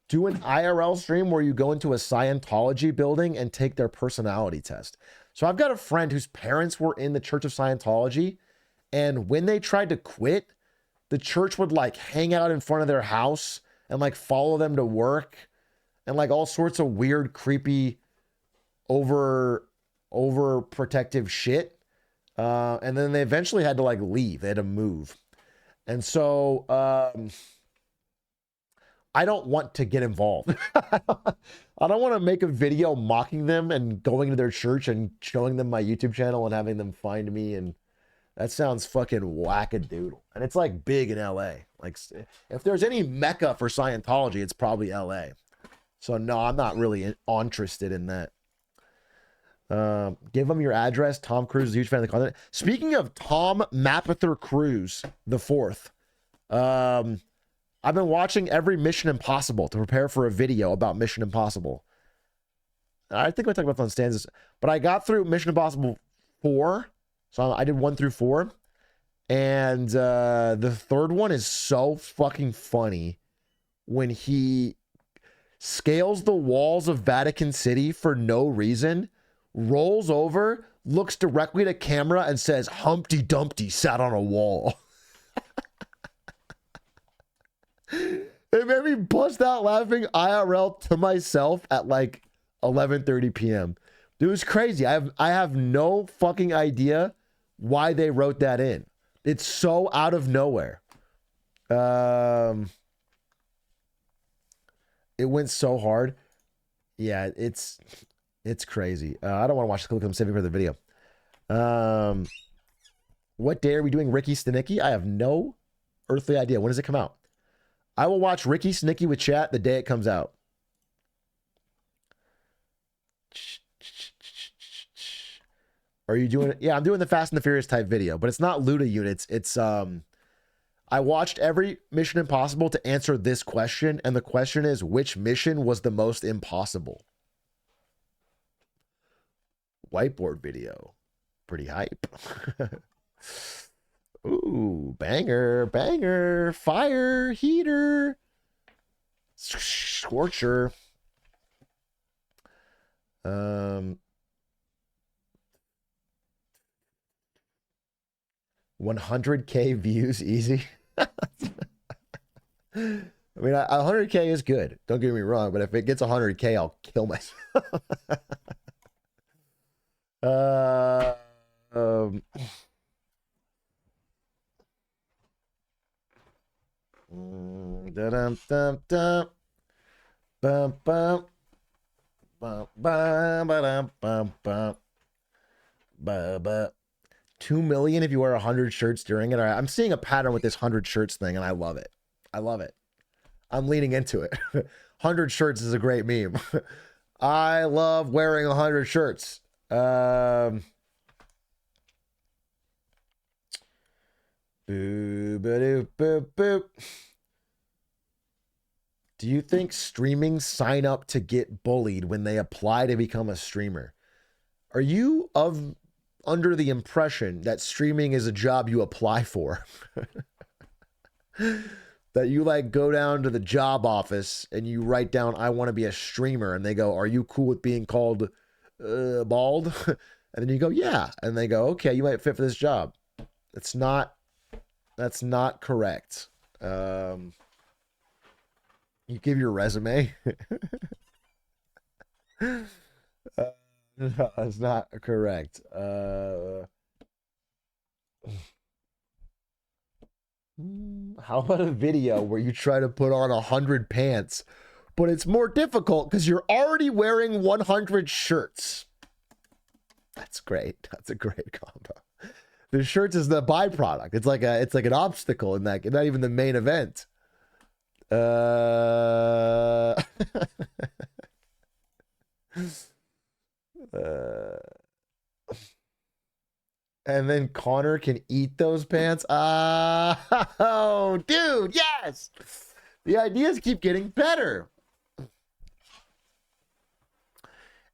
Do an IRL stream where you go into a Scientology building and take their personality test. So I've got a friend whose parents were in the Church of Scientology, and when they tried to quit, the church would like hang out in front of their house and like follow them to work and like all sorts of weird, creepy, overprotective shit. And then they eventually had to like leave. They had to move. And so I don't want to get involved. I don't want to make a video mocking them and going to their church and showing them my YouTube channel and having them find me. And that sounds fucking wackadoodle. And it's like big in LA. Like if there's any mecca for Scientology, it's probably LA. So no, I'm not really interested in that. Give them your address. Tom Cruise is a huge fan of the content. Speaking of Tom Mapother Cruise, the fourth, I've been watching every Mission Impossible to prepare for a video about Mission Impossible. I think I talked about this on stanzas, but I got through Mission Impossible 4. So I did 1 through 4. And the third one is so fucking funny when he scales the walls of Vatican City for no reason, rolls over, looks directly to camera and says, Humpty Dumpty sat on a wall. It made me bust out laughing IRL to myself at like 11:30 p.m. It was crazy. I have no fucking idea why they wrote that in. It's so out of nowhere. It went so hard. Yeah, it's crazy. I don't want to watch the clip. I'm saving for the video. What day are we doing Ricky Stenicki? I have no earthly idea. When does it come out? I will watch Ricky Snicky with chat the day it comes out. Are you doing it? Yeah, I'm doing the Fast and the Furious type video, but it's not Luda units. It's I watched every Mission Impossible to answer this question, and the question is, which mission was the most impossible? Whiteboard video. Pretty hype. Ooh, banger, fire, heater, scorcher. 100K views easy. I mean, 100K is good. Don't get me wrong, but if it gets 100K, I'll kill myself. Dum dum dum bum bum bum bum bum bum bum bum. 2 million if you wear 100 shirts during it. All right, I'm seeing a pattern with this 100 shirts thing, and I love it. I'm leaning into it. 100 shirts is a great meme. I love wearing 100 shirts. Boo, ba-doo, boop, boop. Do you think streaming sign up to get bullied when they apply to become a streamer? Are you under the impression that streaming is a job you apply for? That you like go down to the job office and you write down, I want to be a streamer. And they go, are you cool with being called bald? And then you go, yeah. And they go, okay, you might fit for this job. That's not correct. You give your resume. No, that's not correct. How about a video where you try to put on 100 pants, but it's more difficult because you're already wearing 100 shirts? That's great. That's a great combo. The shirts is the byproduct. It's like an obstacle in that, not even the main event. And then Connor can eat those pants. Oh, dude, yes. Yes. The ideas keep getting better.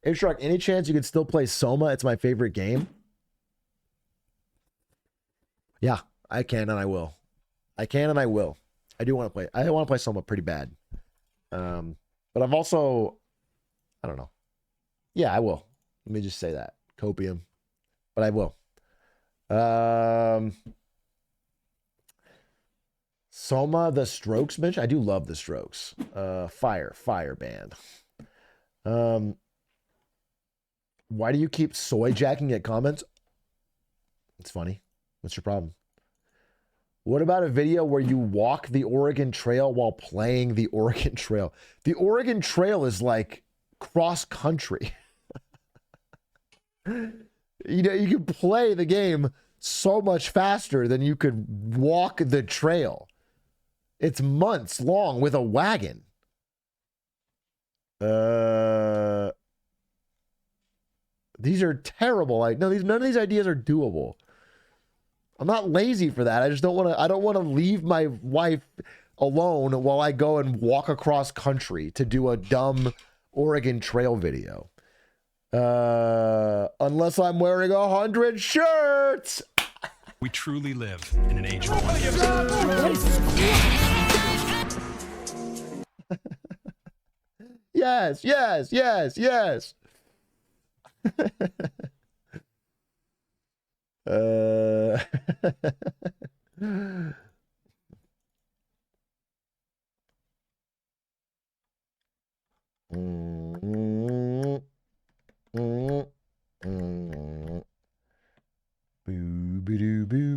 Atrioc, any chance you could still play Soma? It's my favorite game. Yeah, I can and I will. I can and I will. I do want to play. I want to play Soma pretty bad. But I've also, I don't know. Yeah, I will. Let me just say that. Copium. But I will. Soma, the Strokes bench. I do love the Strokes. Fire band. Why do you keep soy jacking at comments? It's funny. What's your problem? What about a video where you walk the Oregon Trail while playing the Oregon Trail? The Oregon Trail is like cross country. You know, you can play the game so much faster than you could walk the trail. It's months long with a wagon. These are terrible. None of these ideas are doable. I'm not lazy for that. I just don't want to. I don't want to leave my wife alone while I go and walk across country to do a dumb Oregon Trail video. Unless I'm wearing 100 shirts. We truly live in an age of Yes.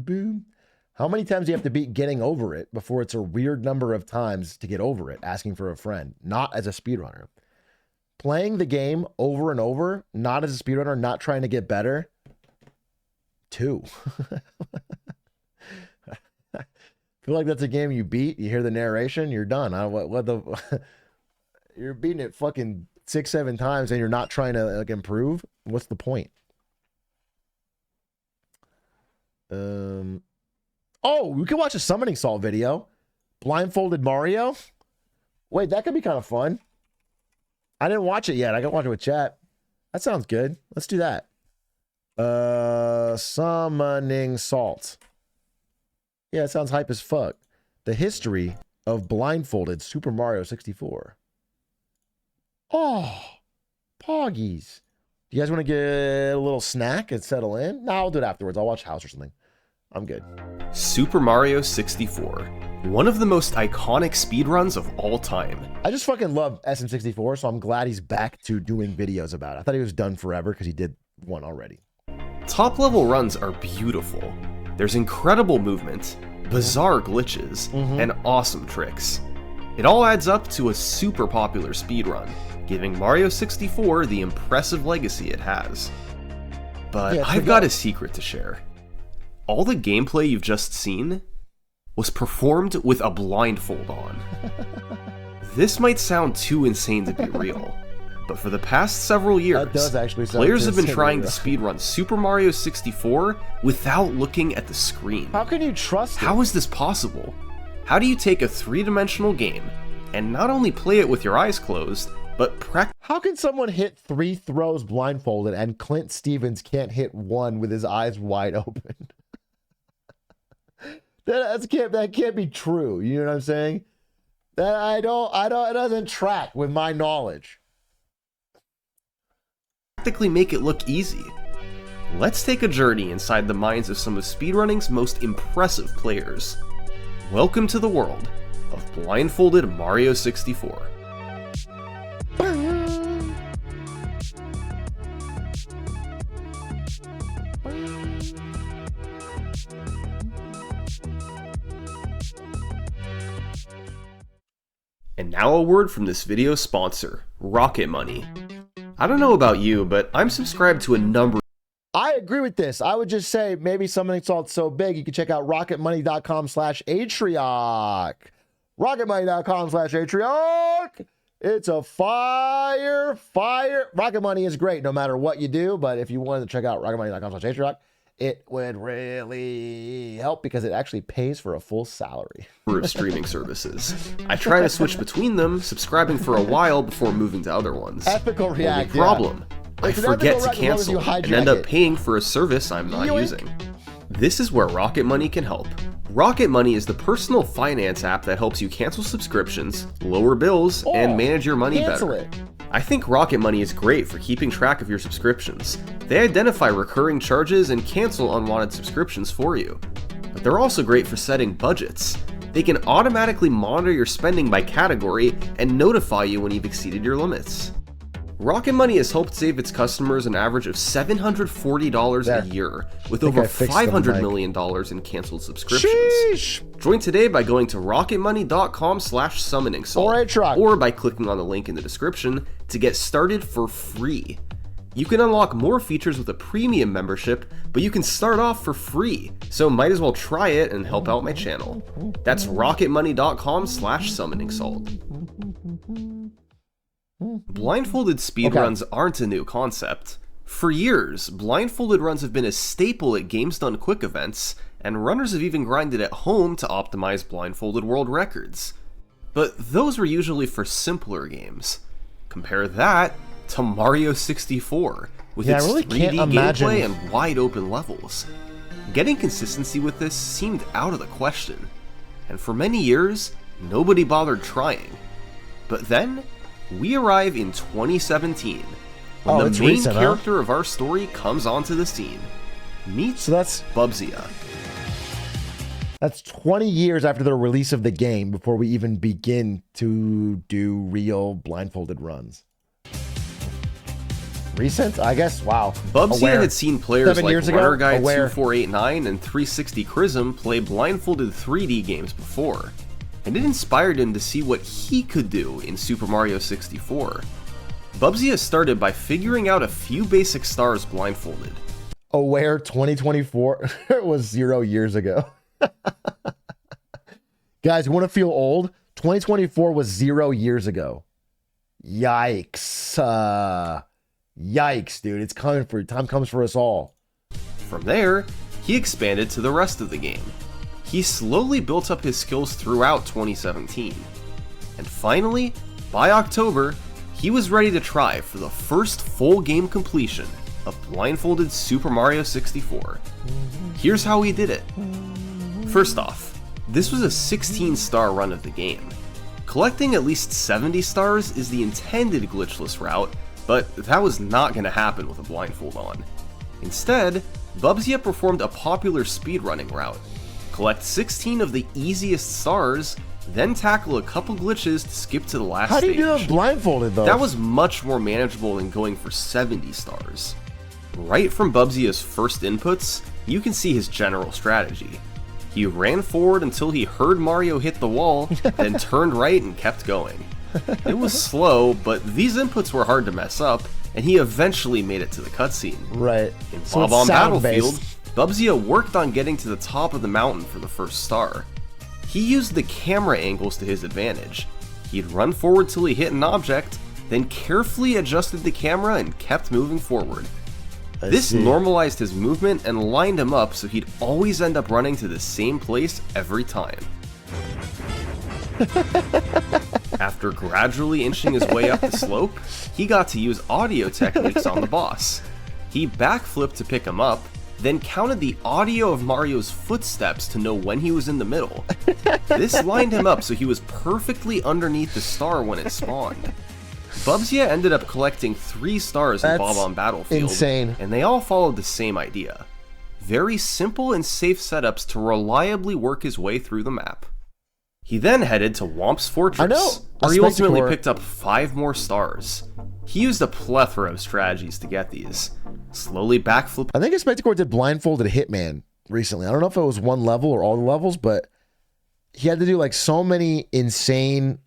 Boo. How many times do you have to beat Getting Over It before it's a weird number of times to get over it? Asking for a friend, not as a speedrunner. Playing the game over and over, not as a speedrunner, not trying to get better. 2. I feel like that's a game you beat. You hear the narration, you're done. You're beating it fucking 6-7 times and you're not trying to like improve. What's the point? Oh, we could watch a Summoning Salt video. Blindfolded Mario. Wait, that could be kind of fun. I didn't watch it yet. I can watch it with chat. That sounds good. Let's do that. Summoning Salt. Yeah, it sounds hype as fuck. The history of Blindfolded Super Mario 64. Oh, Poggies. Do you guys want to get a little snack and settle in? No, I'll do it afterwards. I'll watch House or something. I'm good. Super Mario 64. One of the most iconic speedruns of all time. I just fucking love SM64, so I'm glad he's back to doing videos about it. I thought he was done forever because he did one already. Top level runs are beautiful. There's incredible movement, bizarre glitches, and awesome tricks. It all adds up to a super popular speedrun, giving Mario 64 the impressive legacy it has. But yeah, I've got a secret to share. All the gameplay you've just seen was performed with a blindfold on. This might sound too insane to be real, but for the past several years, players have been trying to speedrun Super Mario 64 without looking at the screen. How can you trust it? How is this possible? How do you take a three-dimensional game and not only play it with your eyes closed, but How can someone hit 3 throws blindfolded and Clint Stevens can't hit 1 with his eyes wide open? That can't be true. You know what I'm saying? That it doesn't track with my knowledge. Practically make it look easy. Let's take a journey inside the minds of some of speedrunning's most impressive players. Welcome to the world of Blindfolded Mario 64. And now a word from this video's sponsor, Rocket Money. I don't know about you, but I'm subscribed to a number. I agree with this. I would just say maybe Summoning Salt's so big, you can check out rocketmoney.com/Atrioc. Rocketmoney.com/Atrioc. It's a fire. Rocket Money is great no matter what you do, but if you wanted to check out rocketmoney.com/Atrioc, it would really help because it actually pays for a full salary. Of streaming services. I try to switch between them, subscribing for a while before moving to other ones. Ethical react. Only problem. I It's an forget ethical to react as long as cancel you and end hijack up it. paying for a service I'm not Yoink. using. This is where Rocket Money can help. Rocket Money is the personal finance app that helps you cancel subscriptions, lower bills, and manage your money cancel better. it. I think Rocket Money is great for keeping track of your subscriptions. They identify recurring charges and cancel unwanted subscriptions for you. But they're also great for setting budgets. They can automatically monitor your spending by category and notify you when you've exceeded your limits. Rocket Money has helped save its customers an average of $740 There. a year, with Think over I fixed the $500 mic. million in canceled subscriptions. Sheesh. Join today by going to rocketmoney.com/summoning salt, Or Atrioc. or by clicking on the link in the description to get started for free. You can unlock more features with a premium membership, but you can start off for free, so might as well try it and help out my channel. That's rocketmoney.com/summoning salt. Blindfolded speedruns aren't a new concept. For years, blindfolded runs have been a staple at Games Done Quick events, and runners have even grinded at home to optimize blindfolded world records. But those were usually for simpler games. Compare that to Mario 64, with Yeah, I its really 3D can't imagine. gameplay and wide open levels. Getting consistency with this seemed out of the question, and for many years, nobody bothered trying. But then, we arrive in 2017, when it's the main recent, huh? character of our story comes onto the scene. Meet So that's Bubzia. 20 years after the release of the game before we even begin to do real blindfolded runs. Recent? I guess. Wow. Bubzia Aware. had seen players 7 like years ago? Runner Guy Aware. 2489 and 360 Chrism play blindfolded 3D games before, and it inspired him to see what he could do in Super Mario 64. Bubzia started by figuring out a few basic stars blindfolded. Aware 2024. It was 0 years ago. Guys, you want to feel old? 2024 was 0 years ago. Yikes. Yikes, dude. It's coming for time comes for us all. From there, he expanded to the rest of the game. He slowly built up his skills throughout 2017. And finally, by October, he was ready to try for the first full game completion of blindfolded Super Mario 64. Here's how he did it. First off, this was a 16-star run of the game. Collecting at least 70 stars is the intended glitchless route, but that was not going to happen with a blindfold on. Instead, Bubzia performed a popular speedrunning route. Collect 16 of the easiest stars, then tackle a couple glitches to skip to the last How do you stage. do that blindfolded, though? That was much more manageable than going for 70 stars. Right from Bubzia's first inputs, you can see his general strategy. He ran forward until he heard Mario hit the wall, then turned right and kept going. It was slow, but these inputs were hard to mess up, and he eventually made it to the cutscene. right. In So Bob it's on Battlefield, sound-based. Bubzia worked on getting to the top of the mountain for the first star. He used the camera angles to his advantage. He'd run forward till he hit an object, then carefully adjusted the camera and kept moving forward. This see. normalized his movement and lined him up so he'd always end up running to the same place every time. After gradually inching his way up the slope, he got to use audio techniques on the boss. He backflipped to pick him up, then counted the audio of Mario's footsteps to know when he was in the middle. This lined him up so he was perfectly underneath the star when it spawned. Bubzia ended up collecting 3 stars in That's Bob on Battlefield, insane. and they all followed the same idea. Very simple and safe setups to reliably work his way through the map. He then headed to Womp's Fortress, I know. where he A ultimately Spectacore. picked up 5 more stars. He used a plethora of strategies to get these. Slowly backflip. I think Spectacore did blindfolded Hitman recently. I don't know if it was one level or all the levels, but he had to do like so many insane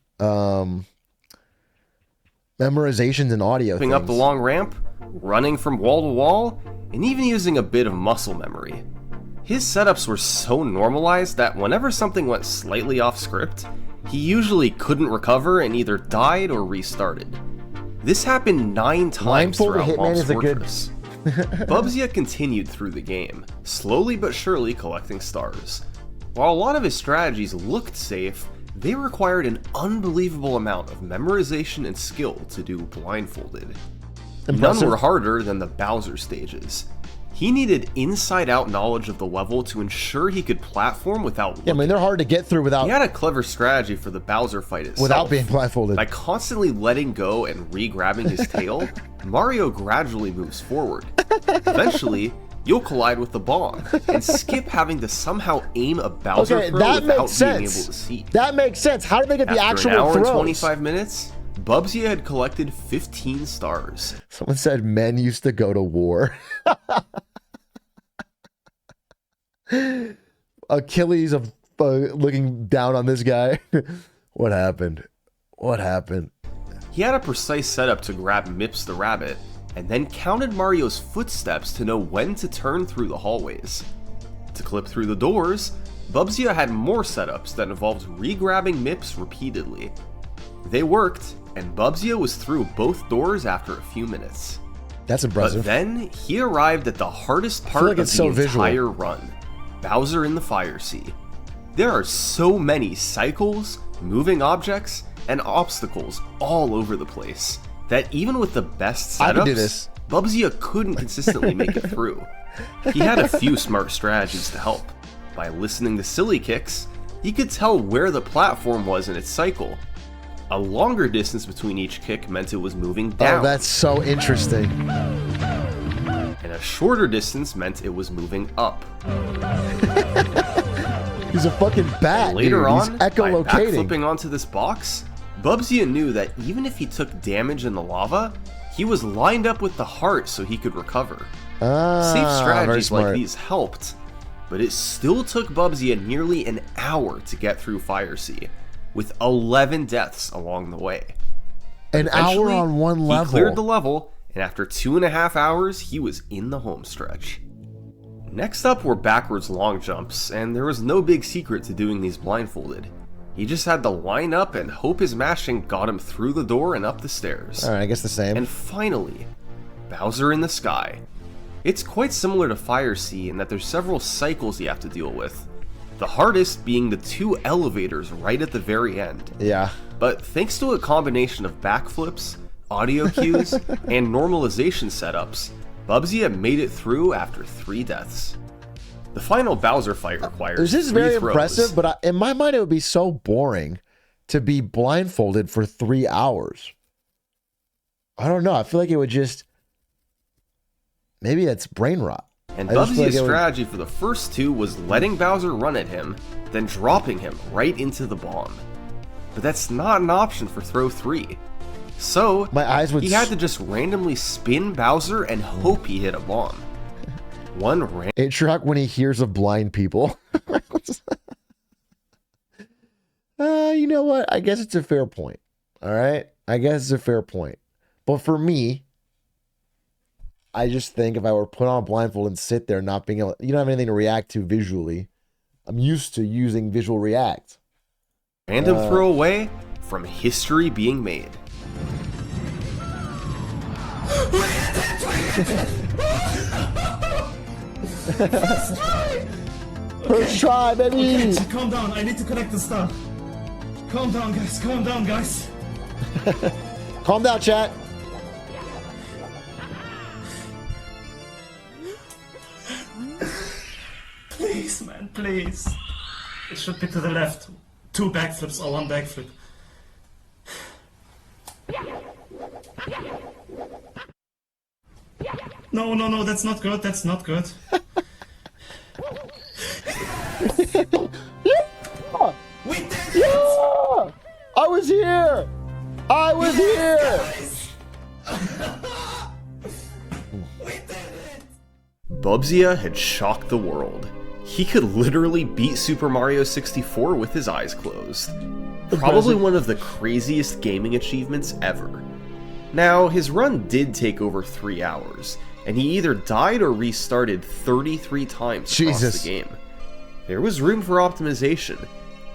memorizations and audio things. Up the long ramp, running from wall to wall, and even using a bit of muscle memory. His setups were so normalized that whenever something went slightly off script, he usually couldn't recover and either died or restarted. This happened 9 times Blindfolded throughout Hitman Womp's is a good- Fortress. Bubzia continued through the game. slowly but surely collecting stars. While a lot of his strategies looked safe, they required an unbelievable amount of memorization and skill to do blindfolded. Impressive. None were harder than the Bowser stages. He needed inside-out knowledge of the level to ensure he could platform without looking. Yeah, I mean, they're hard to get through without He had a clever strategy for the Bowser fight itself. without being blindfolded. By constantly letting go and re-grabbing his tail, Mario gradually moves forward. Eventually, you'll collide with the bomb, and skip having to somehow aim a Bowser Okay, throw that without makes being able sense. to see. That makes sense. How did they get the After actual an hour throws? and 25 minutes, Bubsy had collected 15 stars. Someone said men used to go to war. Achilles of looking down on this guy. What happened? What happened? He had a precise setup to grab Mips the rabbit, and then counted Mario's footsteps to know when to turn through the hallways. To clip through the doors, Bubsy had more setups that involved re-grabbing Mips repeatedly. They worked, and Bubsy was through both doors after a few minutes. That's impressive. But then, he arrived at the hardest part like of it's the so visual. entire run, Bowser in the Fire Sea. There are so many cycles, moving objects, and obstacles all over the place, that even with the best I can do setups, this. Bubsy couldn't consistently make it through. He had a few smart strategies to help. By listening to Silly Kicks, he could tell where the platform was in its cycle. A longer distance between each kick meant it was moving down. Oh, that's so interesting. And a shorter distance meant it was moving up. He's a fucking bat, Later dude. on, He's by echolocating. backflipping onto this box, Bubsy knew that even if he took damage in the lava, he was lined up with the heart so he could recover. Safe Very strategies like smart. these helped, but it still took Bubsy nearly an hour to get through Fire Sea, with 11 deaths along the way. An hour Eventually, on one level. He cleared the level, and after 2.5 hours, he was in the home stretch. Next up were backwards long jumps, and there was no big secret to doing these blindfolded. He just had to line up and hope his mashing got him through the door and up the stairs. All right, I guess the same. And finally, Bowser in the Sky. It's quite similar to Fire Sea in that there's several cycles you have to deal with. The hardest being the 2 elevators right at the very end. Yeah. But thanks to a combination of backflips, audio cues, and normalization setups, Bubsy had made it through after 3 deaths. The final Bowser fight requires This is 3 very throws. impressive, but in my mind, it would be so boring to be blindfolded for 3 hours. I don't know. I feel like it would just... Maybe it's brain rot. And I just feel Bubsy's like it would- strategy for the first 2 was letting Bowser run at him, then dropping him right into the bomb. But that's not an option for throw 3. So, My eyes would he had to just randomly spin Bowser and hope he hit a bomb. One Atrioc when he hears of blind people. You know what? I guess it's a fair point. All right? I guess it's a fair point. But for me, I just think if I were put on a blindfold and sit there not being able... You don't have anything to react to visually. I'm used to using visual react. random throwaway from history being made. First try, baby! Calm down, I need to connect the star. Calm down, guys, calm down, guys. Calm down, chat. Please, man, please. It should be to the left. 2 backflips or 1 backflip. No, no, no, that's not good, that's not good. We did it! Yeah! I was here! I was here! We did it! Bubsy had shocked the world. He could literally beat Super Mario 64 with his eyes closed. Probably one of the craziest gaming achievements ever. Now, his run did take over 3 hours, and he either died or restarted 33 times across Jesus. the game. There was room for optimization,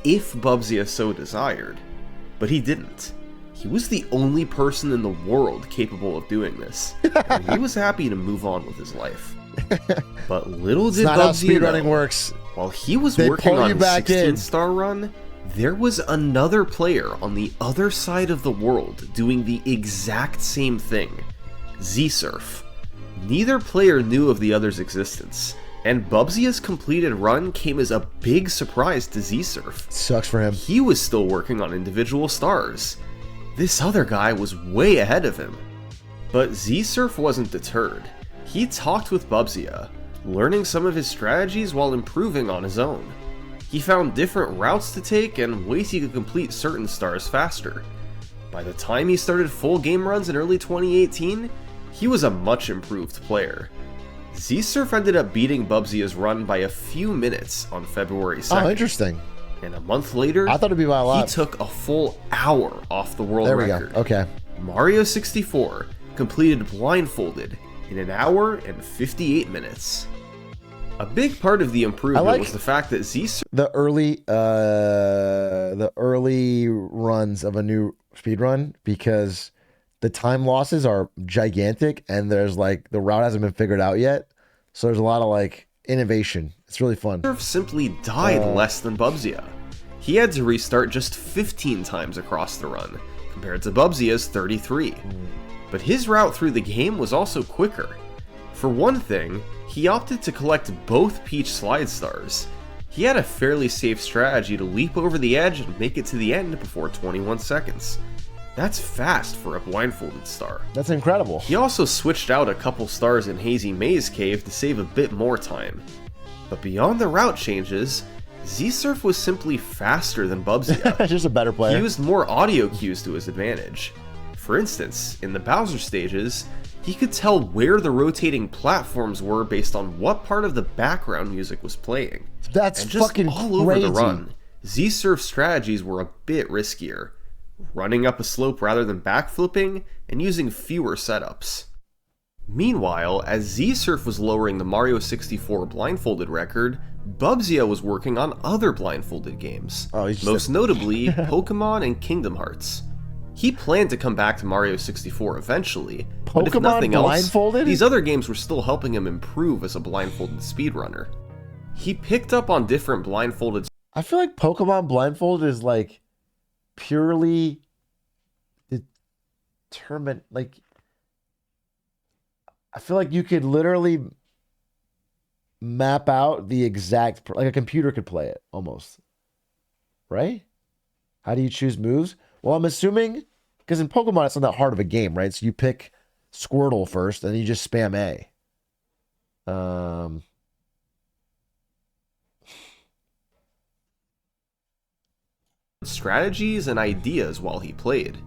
if Bubsy so desired, but he didn't. He was the only person in the world capable of doing this, and he was happy to move on with his life. But little It's did not how Bubsy speedrunning know, works. while he was They working pull on you his back in. 16-star run, there was another player on the other side of the world doing the exact same thing. Z-Surf. Neither player knew of the other's existence, and Bubsy's completed run came as a big surprise to Z-Surf. Sucks for him. He was still working on individual stars. This other guy was way ahead of him. But Z-Surf wasn't deterred. He talked with Bubsy, learning some of his strategies while improving on his own. He found different routes to take and ways he could complete certain stars faster. By the time he started full game runs in early 2018, he was a much improved player. Z-Surf ended up beating Bubsy's run by a few minutes on February 2nd. Oh, interesting. And a month later, I thought it'd be by a lot. he took a full hour off the world There we record. go. Okay. Mario 64 completed Blindfolded in an hour and 58 minutes. A big part of the improvement was the fact that Z-Surf The early runs of a new speedrun, because the time losses are gigantic and there's like the route hasn't been figured out yet. So there's a lot of like innovation. It's really fun. simply died less than Bubsy. He had to restart just 15 times across the run, compared to Bubsy's 33. But his route through the game was also quicker. For one thing, he opted to collect both Peach slide stars. He had a fairly safe strategy to leap over the edge and make it to the end before 21 seconds. That's fast for a blindfolded star. That's incredible. He also switched out a couple stars in Hazy Maze Cave to save a bit more time. But beyond the route changes, Z-Surf was simply faster than Bubsy. Just a better player. He used more audio cues to his advantage. For instance, in the Bowser stages, he could tell where the rotating platforms were based on what part of the background music was playing. That's and just fucking all over the crazy. run, Z-Surf's strategies were a bit riskier, running up a slope rather than backflipping, and using fewer setups. Meanwhile, as Z-Surf was lowering the Mario 64 blindfolded record, Bubsy was working on other blindfolded games, most notably Pokemon and Kingdom Hearts. He planned to come back to Mario 64 eventually, but if Pokemon nothing else, blindfolded? these other games were still helping him improve as a blindfolded speedrunner. He picked up on different blindfolded I feel like Pokemon blindfolded is like purely determined. Like, I feel like you could literally map out the exact, like a computer could play it almost. Right? How do you choose moves? Well, I'm assuming, because in Pokemon, it's not that hard of a game, right? So you pick Squirtle first, and you just spam A. strategies and ideas while he played.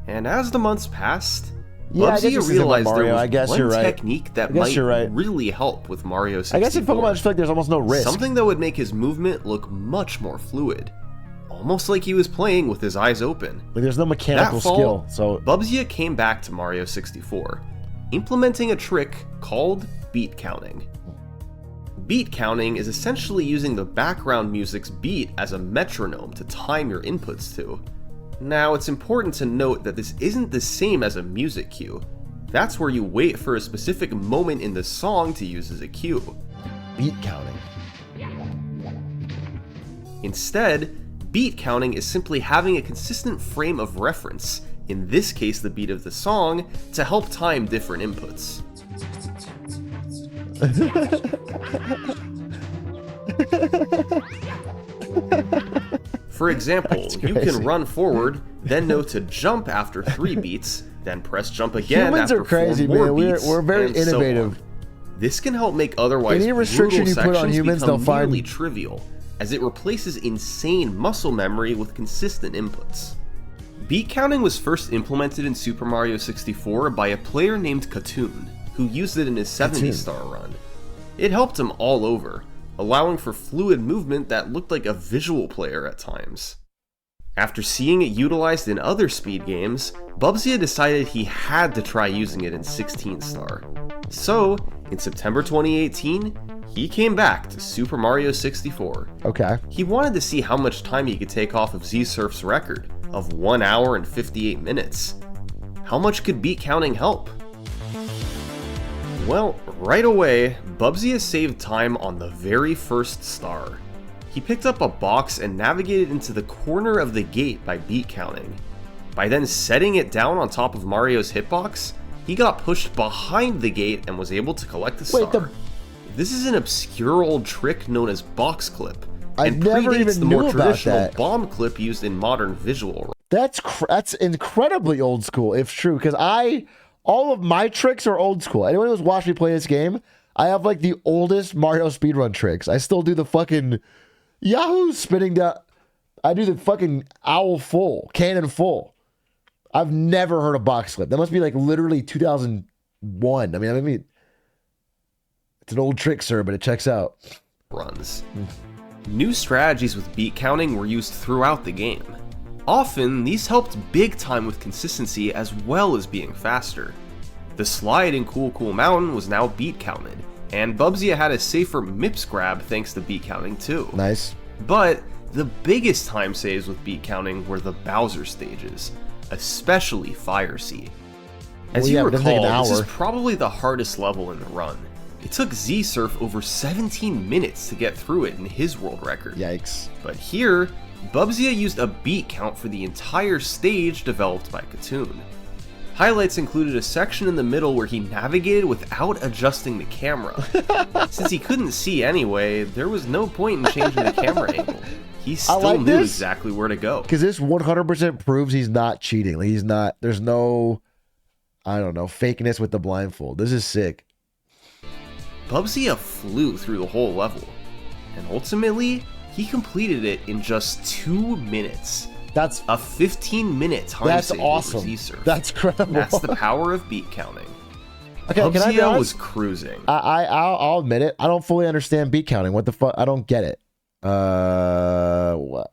And as the months passed, Yeah, I guess Bubsy this isn't realized Mario. there I was guess one you're right. technique that I guess might you're right. really help with Mario 64. I guess in Pokemon, I just feel like there's almost no risk. Something that would make his movement look much more fluid. Almost like he was playing with his eyes open. Like, there's no mechanical That fall, skill. So Bubsy came back to Mario 64, implementing a trick called beat counting. Beat counting is essentially using the background music's beat as a metronome to time your inputs to. Now, it's important to note that this isn't the same as a music cue. That's where you wait for a specific moment in the song to use as a cue. beat counting. Instead, beat counting is simply having a consistent frame of reference, in this case the beat of the song, to help time different inputs. For example, you can run forward, then know to jump after 3 beats, then press jump again Humans after are crazy, 4 more man. beats, We're very and so innovative. on. This can help make otherwise Any restriction brutal you put on sections humans, become they'll find- nearly trivial, as it replaces insane muscle memory with consistent inputs. Beat counting was first implemented in Super Mario 64 by a player named Katoon, who used it in his 70-star run. It helped him all over, allowing for fluid movement that looked like a visual player at times. After seeing it utilized in other speed games, Bubsy decided he had to try using it in 16-star. So, in September 2018, he came back to Super Mario 64. Okay. He wanted to see how much time he could take off of Z-Surf's record of 1 hour and 58 minutes. How much could beat counting help? Well, right away, Bubsy has saved time on the very first star. He picked up a box and navigated into the corner of the gate by beat counting. By then setting it down on top of Mario's hitbox, he got pushed behind the gate and was able to collect the star. This is an obscure old trick known as box clip, and never predates even the knew more about traditional that. bomb clip used in modern visual. That's incredibly old school, if true, because all of my tricks are old school. Anyone who's watched me play this game, I have like the oldest Mario speedrun tricks. I still do the fucking Yahoo spinning down. I do the fucking owl full, cannon full. I've never heard of box clip. That must be like literally 2001. I mean, it's an old trick, sir, but it checks out. Runs. New strategies with beat counting were used throughout the game. Often, these helped big time with consistency as well as being faster. The slide in Cool Cool Mountain was now beat counted, and Bubsy had a safer MIPS grab thanks to beat counting too. Nice. But the biggest time saves with beat counting were the Bowser stages, especially Fire Sea. As you recall, this is probably the hardest level in the run. It took Z-Surf over 17 minutes to get through it in his world record. Yikes. But here, Bubsy used a beat count for the entire stage developed by Katoon. Highlights included a section in the middle where he navigated without adjusting the camera. Since he couldn't see anyway, there was no point in changing the camera angle. He still knew exactly where to go. Because this 100% proves he's not cheating. Like, he's not, there's no, I don't know, fakeness with the blindfold. This is sick. Bubsy flew through the whole level, and ultimately, he completed it in just 2 minutes. That's a 15-minute time save awesome. over Z-Surf. That's incredible. That's the power of beat counting. Okay, Bubsy was cruising. I'll admit it. I don't fully understand beat counting. What the fuck? I don't get it. What?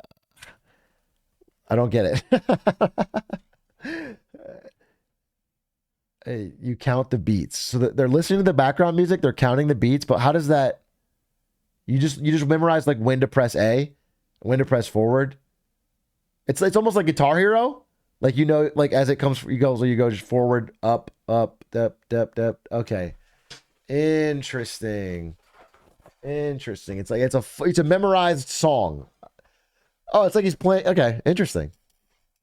I don't get it. Hey, you count the beats. So they're listening to the background music. They're counting the beats. But how does that? You just memorize like when to press A, when to press forward. It's almost like Guitar Hero. Like, you know, like as it comes, you go just forward, up, up, okay. Interesting. It's like it's a memorized song. Oh, it's like he's playing. Okay, interesting.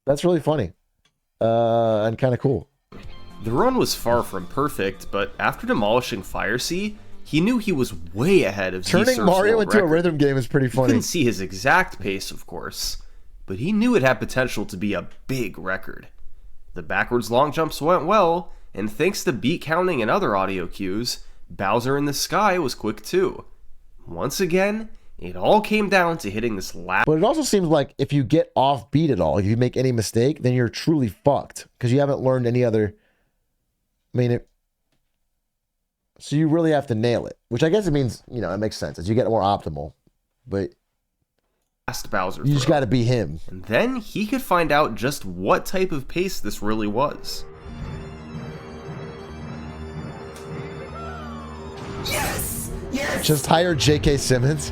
That's really funny, and kind of cool. The run was far from perfect, but after demolishing Fire Sea, he knew he was way ahead of Z-Surf's Turning Mario into record. a rhythm game is pretty funny. He couldn't see his exact pace, of course, but he knew it had potential to be a big record. The backwards long jumps went well, and thanks to beat counting and other audio cues, Bowser in the Sky was quick too. Once again, it all came down to hitting this last... But it also seems like if you get off beat at all, if you make any mistake, then you're truly fucked, because you haven't learned any other... I mean, so you really have to nail it, which I guess it means, you know, it makes sense as you get more optimal, but Bowser you just got to be him. And then he could find out just what type of pace this really was. Yes! Yes! Just hire J.K. Simmons.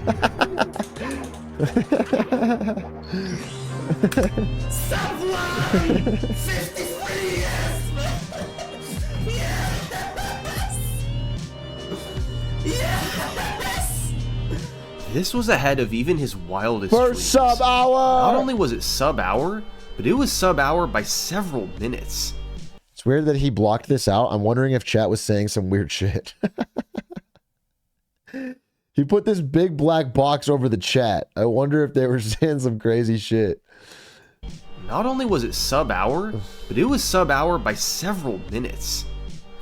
Sublime! 53 yes! Yes! This was ahead of even his wildest For dreams. sub-hour! Not only was it sub-hour, but it was sub-hour by several minutes. It's weird that he blocked this out. I'm wondering if chat was saying some weird shit. He put this big black box over the chat. I wonder if they were saying some crazy shit. Not only was it sub-hour, but it was sub-hour by several minutes.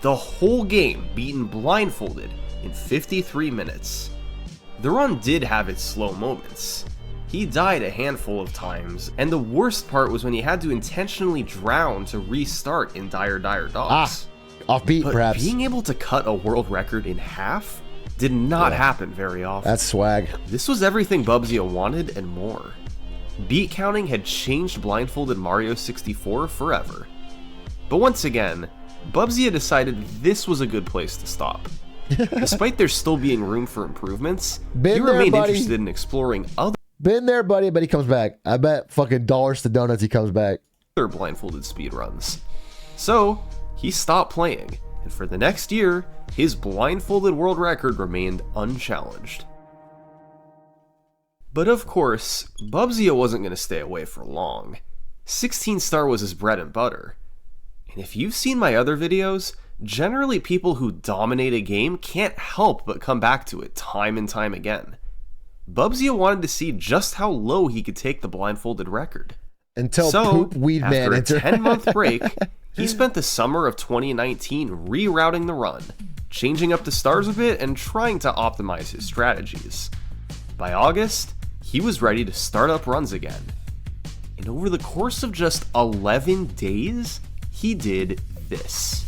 The whole game beaten blindfolded in 53 minutes. The run did have its slow moments. He died a handful of times, and the worst part was when he had to intentionally drown to restart in Dire Dire Dogs. Off beat, but perhaps. Being able to cut a world record in half did not happen very often. That's swag. This was everything Bubsy wanted and more. Beat counting had changed blindfolded Mario 64 forever. But once again, Bubsy decided this was a good place to stop. Despite there still being room for improvements, he remained interested in exploring other... Been there, buddy, but he comes back. I bet fucking dollars to donuts he comes back. Blindfolded speedruns. So, he stopped playing, and for the next year, his blindfolded world record remained unchallenged. But of course, Bubsy wasn't going to stay away for long. 16 star was his bread and butter. And if you've seen my other videos, generally people who dominate a game can't help but come back to it time and time again. Bubsy wanted to see just how low he could take the blindfolded record. Until So, Poop Weed Man after a entered. 10-month break, he spent the summer of 2019 rerouting the run, changing up the stars a bit and trying to optimize his strategies. By August, he was ready to start up runs again. And over the course of just 11 days, he did this.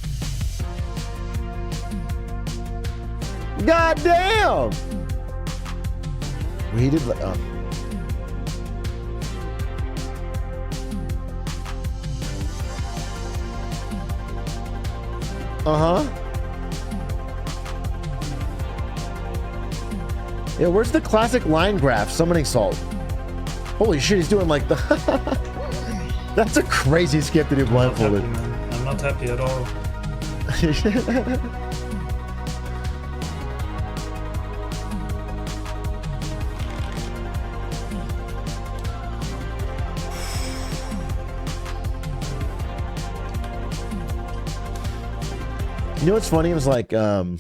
God damn! He did. Yeah, where's the classic line graph? Summoning Salt. Holy shit, he's doing like the. That's a crazy skip to do blindfolded. I'm not happy at all. You know what's funny? It was like, I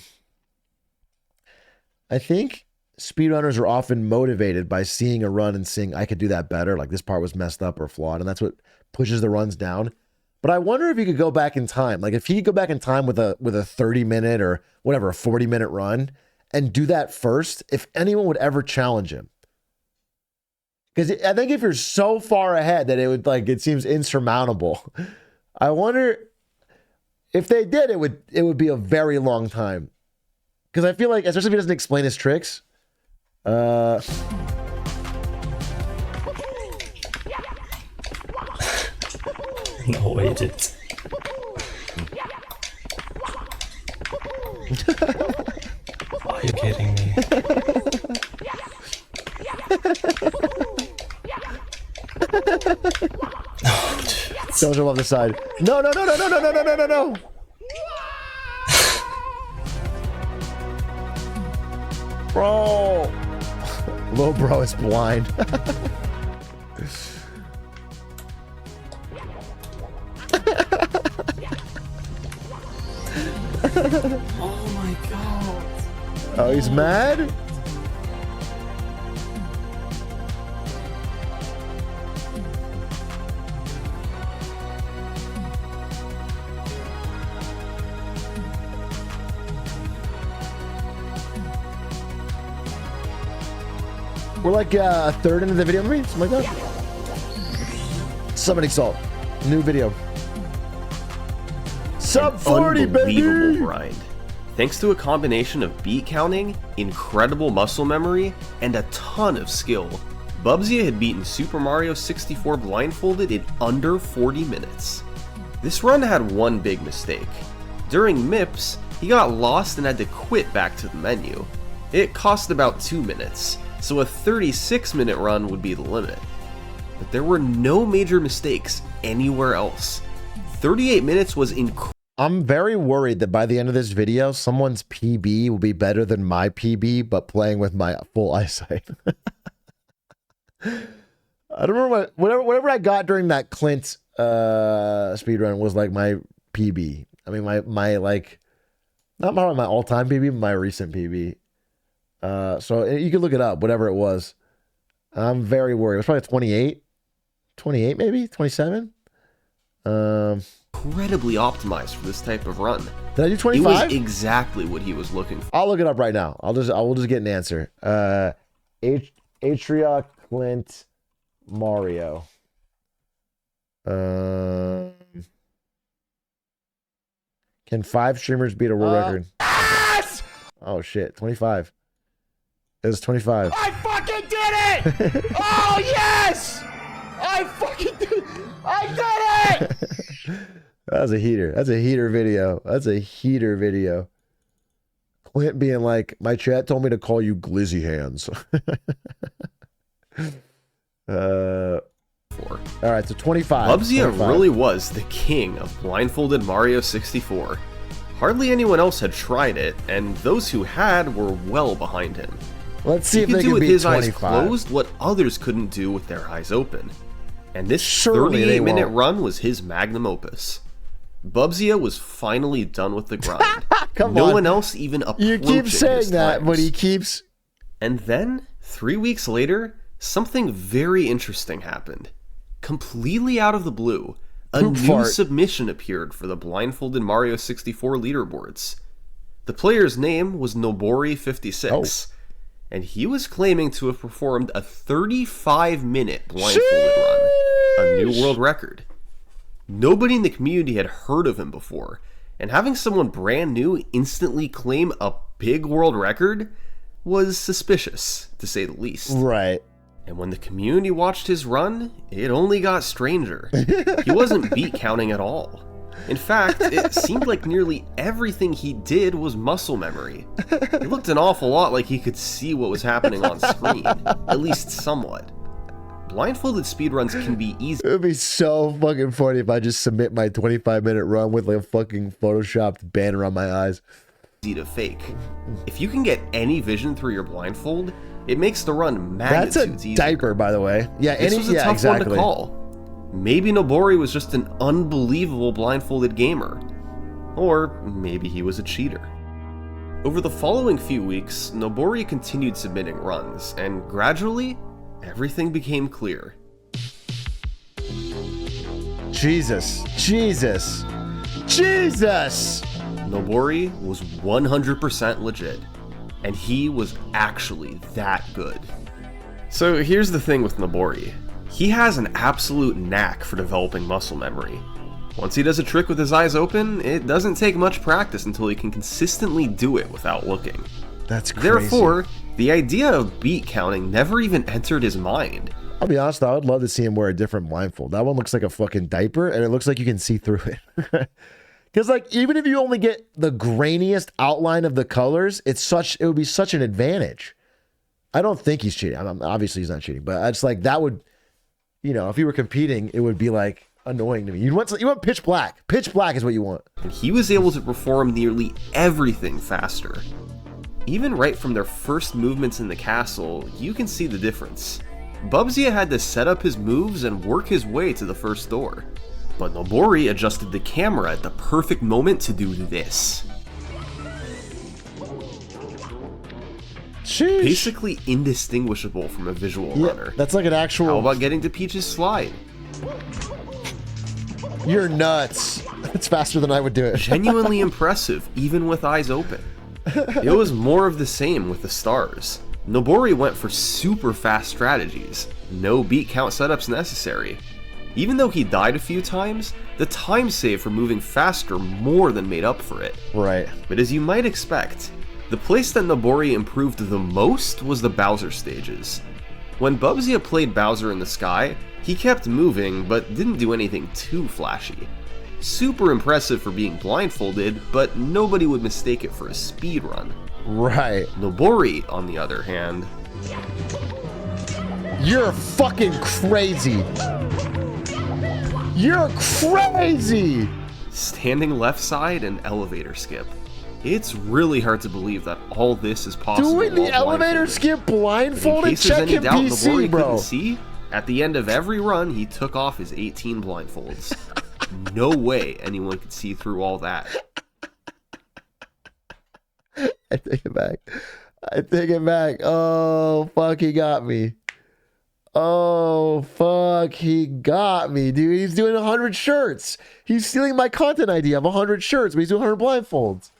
think speedrunners are often motivated by seeing a run and seeing I could do that better. Like this part was messed up or flawed, and that's what pushes the runs down. But I wonder if you could go back in time. Like if he could go back in time with a 30-minute or whatever, a 40-minute run and do that first, if anyone would ever challenge him. Because I think if you're so far ahead that it seems insurmountable. I wonder if they did, it would be a very long time. Because I feel like, especially if he doesn't explain his tricks. No, wait it. Are you kidding me? Don't jump off the side. No. Bro. Little bro is blind. Oh my god. Oh, he's mad? We're like a third into the video, maybe? Something like that? Summoning Salt. New video. Sub 40, Unbelievable baby! grind. Thanks to a combination of beat counting, incredible muscle memory, and a ton of skill, Bubsy had beaten Super Mario 64 blindfolded in under 40 minutes. This run had one big mistake. During MIPS, he got lost and had to quit back to the menu. It cost about 2 minutes, so a 36-minute run would be the limit. But there were no major mistakes anywhere else. 38 minutes was incredible. I'm very worried that by the end of this video, someone's PB will be better than my PB, but playing with my full eyesight. I don't remember whatever I got during that Clint speedrun was like my PB. I mean, my like, not my all-time PB, but my recent PB. So you can look it up, whatever it was. I'm very worried. It was probably 28 maybe, 27. Incredibly optimized for this type of run. Did I do It 25? was exactly what he was looking for. I'll look it up right now. I will just get an answer. Atrioc, Clint, Mario. Can 5 streamers beat a world record? Yes! Oh shit, 25. It was 25. I fucking did it! Oh yes! I fucking did it! I did it! That was a heater. That's a heater video. That's a heater video. Clint being like, my chat told me to call you Glizzy Hands. All right, so 25. Bubsy 25. really was the king of blindfolded Mario 64. Hardly anyone else had tried it, and those who had were well behind him. Let's see He if could they do can with beat his eyes 25. closed what others couldn't do with their eyes open. And this Surely they 38-minute won't. run was his magnum opus. Bubsia was finally done with the grind. Come no on. one else even approaching You keep his saying that, but times. he keeps... And then, 3 weeks later, something very interesting happened. Completely out of the blue, a Poop new fart. submission appeared for the Blindfolded Mario 64 leaderboards. The player's name was Nobori56, and he was claiming to have performed a 35-minute blindfolded run, a new world record. Nobody in the community had heard of him before, and having someone brand new instantly claim a big world record was suspicious, to say the least. Right. And when the community watched his run, it only got stranger. He wasn't beat counting at all. In fact, it seemed like nearly everything he did was muscle memory. It looked an awful lot like he could see what was happening on screen, at least somewhat. Blindfolded speedruns can be easy It would be so fucking funny if I just submit my 25-minute run with like a fucking photoshopped band around my eyes. to fake. If you can get any vision through your blindfold, it makes the run That's a magnitudes easier. diaper, by the way. Yeah, This was a tough exactly. one to call. Maybe Nobori was just an unbelievable blindfolded gamer. Or maybe he was a cheater. Over the following few weeks, Nobori continued submitting runs, and gradually, everything became clear. Jesus. Jesus. Jesus! Nobori was 100% legit, and he was actually that good. So here's the thing with Nobori. He has an absolute knack for developing muscle memory. Once he does a trick with his eyes open, it doesn't take much practice until he can consistently do it without looking. That's crazy. Therefore, the idea of beat counting never even entered his mind. I'll be honest though, I would love to see him wear a different blindfold. That one looks like a fucking diaper, and it looks like you can see through it. Because like, even if you only get the grainiest outline of the colors, it would be such an advantage. I don't think he's cheating. Obviously he's not cheating, but it's like, that would, if you were competing, it would be like annoying to me. You want pitch black. Pitch black is what you want. And he was able to perform nearly everything faster. Even right from their first movements in the castle, you can see the difference. Bubsia had to set up his moves and work his way to the first door. But Nobori adjusted the camera at the perfect moment to do this. Sheesh. Basically indistinguishable from a visual runner. That's like an actual... How about getting to Peach's slide? You're nuts. It's faster than I would do it. Genuinely impressive, even with eyes open. It was more of the same with the stars. Nobori went for super fast strategies, no beat count setups necessary. Even though he died a few times, the time save for moving faster more than made up for it. Right. But as you might expect, the place that Nobori improved the most was the Bowser stages. When Bubsia played Bowser in the sky, he kept moving but didn't do anything too flashy. Super impressive for being blindfolded, but nobody would mistake it for a speedrun. Right. Nobori, on the other hand, You're fucking crazy. You're crazy. standing left side and elevator skip. It's really hard to believe that all this is possible. Doing the while elevator blindfolded. skip In blindfolded? case there's Check any him doubt PC, Nobori bro. couldn't see, at the end of every run, he took off his 18 blindfolds. No way anyone could see through all that. I take it back. I take it back. Oh, fuck, he got me. Oh, fuck, he got me, dude. He's doing 100 shirts. He's stealing my content idea of 100 shirts, but he's doing 100 blindfolds.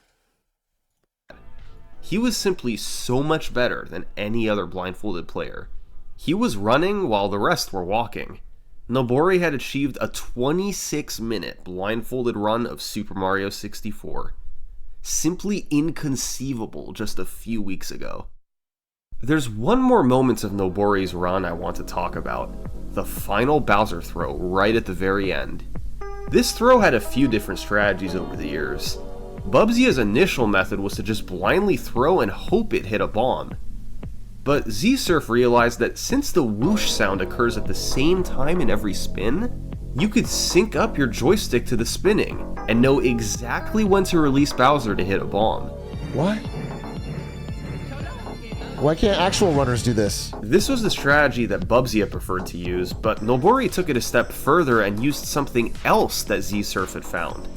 He was simply so much better than any other blindfolded player. He was running while the rest were walking. Nobori had achieved a 26-minute blindfolded run of Super Mario 64. Simply inconceivable just a few weeks ago. There's one more moment of Nobori's run I want to talk about. The final Bowser throw right at the very end. This throw had a few different strategies over the years. Bubsia's initial method was to just blindly throw and hope it hit a bomb. But Z-Surf realized that since the whoosh sound occurs at the same time in every spin, you could sync up your joystick to the spinning and know exactly when to release Bowser to hit a bomb. What? Why can't actual runners do this? This was the strategy that Bubsy preferred to use, but Nobori took it a step further and used something else that Z-Surf had found.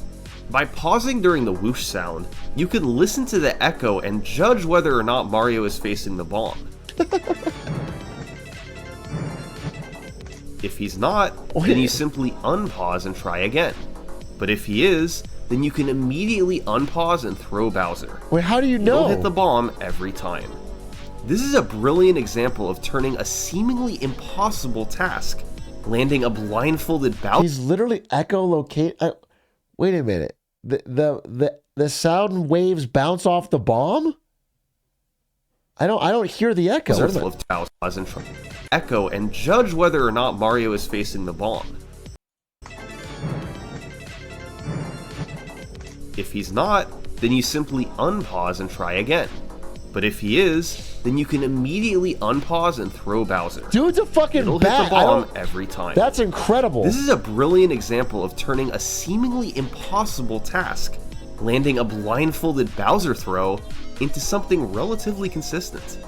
By pausing during the whoosh sound, you could listen to the echo and judge whether or not Mario is facing the bomb. If he's not, then you simply unpause and try again. But if he is, then you can immediately unpause and throw Bowser. Wait, how do you know? You'll hit the bomb every time. This is a brilliant example of turning a seemingly impossible task, landing a blindfolded Bowser. He's literally echolocate. Wait a minute. The sound waves bounce off the bomb? I don't hear the echo. Echo and judge whether or not Mario is facing the bomb. If he's not, then you simply unpause and try again. But if he is, then you can immediately unpause and throw Bowser. Dude's a fucking It'll bat. hit the bomb every time. That's incredible. This is a brilliant example of turning a seemingly impossible task, landing a blindfolded Bowser throw, into something relatively consistent.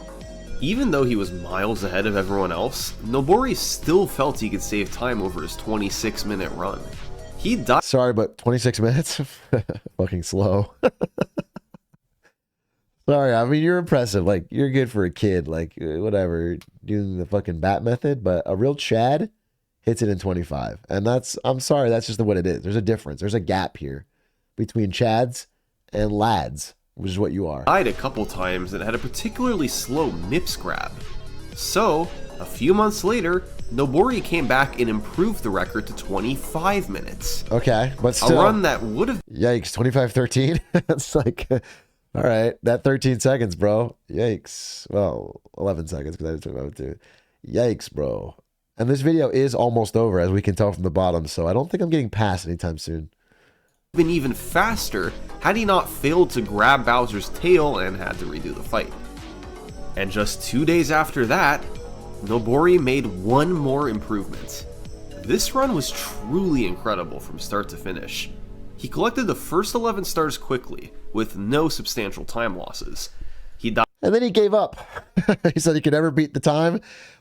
Even though he was miles ahead of everyone else, Nobori still felt he could save time over his 26-minute run. He died. Sorry, but 26 minutes? Fucking slow. Sorry, I mean, you're impressive. Like, you're good for a kid. Like, whatever, doing the fucking bat method. But a real Chad hits it in 25. And I'm sorry, that's just what it is. There's a difference. There's a gap here between Chads and lads, which is what you are. Died a couple times and had a particularly slow MIPS grab. So, a few months later, Nobori came back and improved the record to 25 minutes. Okay, but still. A run that would have... Yikes, 25-13? That's like... All right, that 13 seconds, bro. Yikes. Well, 11 seconds because I did 25 too. Yikes, bro. And this video is almost over, as we can tell from the bottom, so I don't think I'm getting past anytime soon. Been even faster had he not failed to grab Bowser's tail and had to redo the fight. And just 2 days after that, Nobori made one more improvement. This run was truly incredible from start to finish. He collected the first 11 stars quickly, with no substantial time losses. He died. And then he gave up. He said he could never beat the time.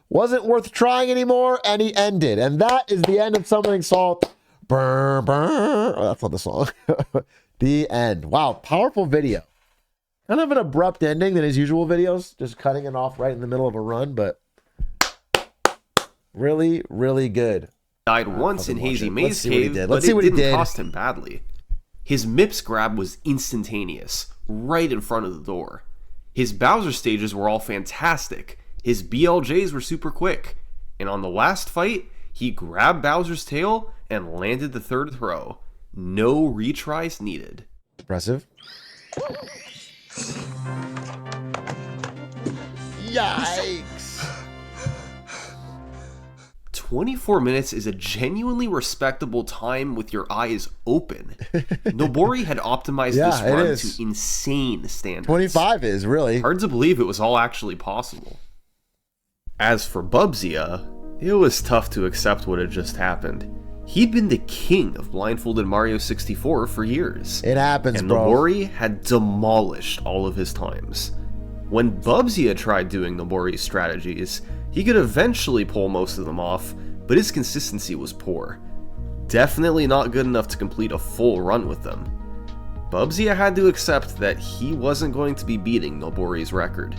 Wasn't worth trying anymore, and he ended. And that is the end of Summoning Salt. Brr, brr. Oh, that's not the song. The end. Wow, powerful video. Kind of an abrupt ending than his usual videos, just cutting it off right in the middle of a run, but really, really good. Died once in Hazy Maze Cave, but it didn't cost him badly. His MIPS grab was instantaneous, right in front of the door. His Bowser stages were all fantastic. His BLJs were super quick. And on the last fight, he grabbed Bowser's tail and landed the third throw. No retries needed. Impressive. Yikes. 24 minutes is a genuinely respectable time with your eyes open. Nobori had optimized this run to insane standards. 25 is, really. Hard to believe it was all actually possible. As for Bubsy, it was tough to accept what had just happened. He'd been the king of Blindfolded Mario 64 for years. It happens, and bro. Nobori had demolished all of his times. When Bubsy tried doing Nobori's strategies, he could eventually pull most of them off, but his consistency was poor. Definitely not good enough to complete a full run with them. Bubsy had to accept that he wasn't going to be beating Nobori's record.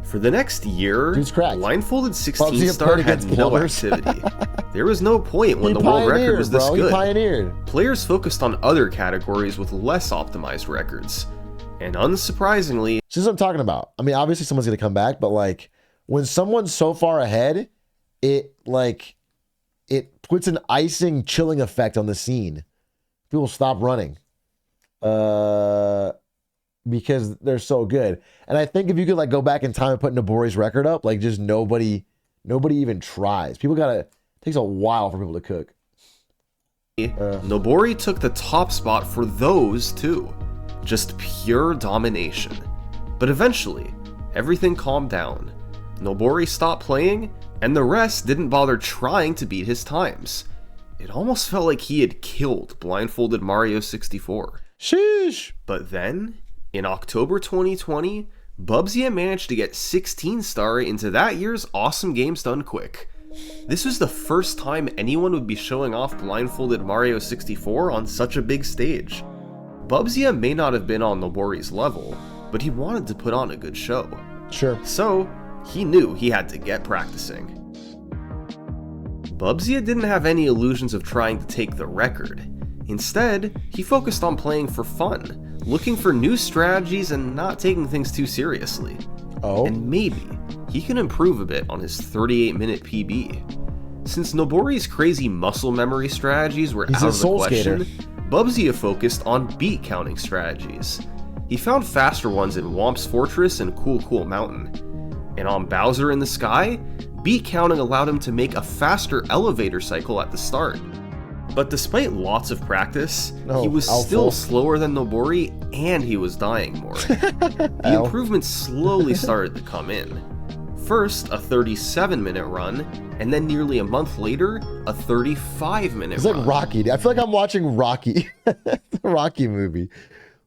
For the next year, Blindfolded 16 star had no activity. There was no point when the world record was this good. He pioneered. Players focused on other categories with less optimized records. And unsurprisingly... This is what I'm talking about. I mean, obviously someone's going to come back, but like, when someone's so far ahead, it puts an icing, chilling effect on the scene. People stop running. Because they're so good. And I think if you could like go back in time and put Nobori's record up, like just nobody even tries. It takes a while for people to cook. Nobori took the top spot for those too. Just pure domination. But eventually, everything calmed down. Nobori stopped playing, and the rest didn't bother trying to beat his times. It almost felt like he had killed Blindfolded Mario 64. Sheesh. But then, in October 2020, Bubsy managed to get 16 star into that year's Awesome Games Done Quick. This was the first time anyone would be showing off Blindfolded Mario 64 on such a big stage. Bubsy may not have been on Nobori's level, but he wanted to put on a good show. Sure. So, he knew he had to get practicing. Bubsy didn't have any illusions of trying to take the record. Instead, he focused on playing for fun, looking for new strategies and not taking things too seriously. Oh. And maybe he can improve a bit on his 38-minute PB. Since Nobori's crazy muscle memory strategies were out of the question, Bubsy focused on beat counting strategies. He found faster ones in Whomp's Fortress and Cool Cool Mountain. And on Bowser in the Sky, beat counting allowed him to make a faster elevator cycle at the start. But despite lots of practice, he was still slower than Nobori and he was dying more. The improvements slowly started to come in. First, a 37-minute run, and then nearly a month later, a 35-minute run. It's like Rocky. I feel like I'm watching Rocky, the Rocky movie,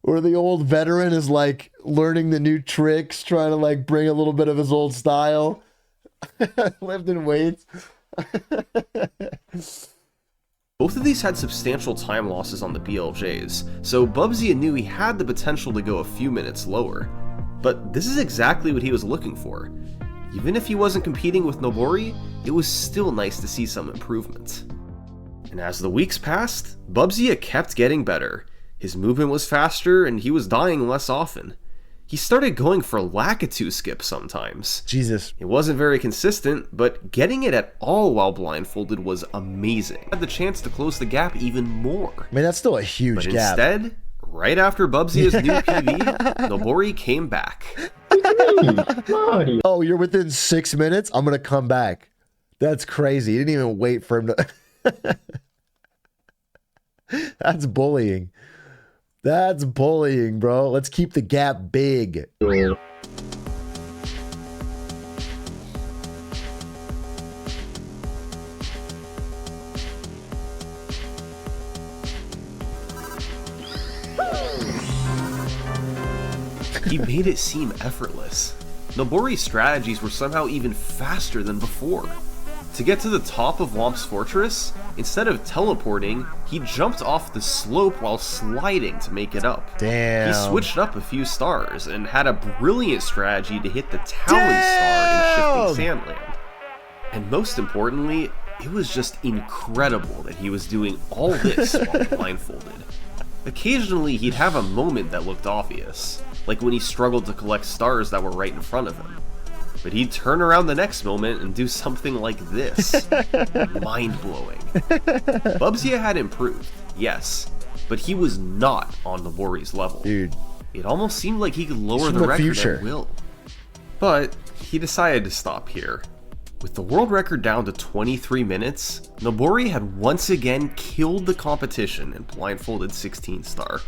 where the old veteran is like learning the new tricks, trying to like bring a little bit of his old style, lifting weights. Both of these had substantial time losses on the BLJs, so Bubsy knew he had the potential to go a few minutes lower. But this is exactly what he was looking for. Even if he wasn't competing with Nobori, it was still nice to see some improvement. And as the weeks passed, Bubsy kept getting better. His movement was faster and he was dying less often. He started going for Lakitu skip sometimes. Jesus. It wasn't very consistent, but getting it at all while blindfolded was amazing. Had the chance to close the gap even more. I mean, that's still a huge but gap. Instead, right after Bubsy's new PB, Nobori came back. Oh, you're within 6 minutes? I'm going to come back. That's crazy. He didn't even wait for him to... That's bullying. That's bullying, bro. Let's keep the gap big. He made it seem effortless. Nobori's strategies were somehow even faster than before. To get to the top of Whomp's Fortress, instead of teleporting, he jumped off the slope while sliding to make it up. Damn. He switched up a few stars and had a brilliant strategy to hit the Talon Star in Shifting Sandland. And most importantly, it was just incredible that he was doing all this while blindfolded. Occasionally, he'd have a moment that looked obvious, like when he struggled to collect stars that were right in front of him. But he'd turn around the next moment and do something like this. Mind-blowing. Bubsy had improved, yes, but he was not on Nobori's level. Dude. It almost seemed like he could lower the record at will. But he decided to stop here. With the world record down to 23 minutes, Nobori had once again killed the competition in blindfolded 16 star.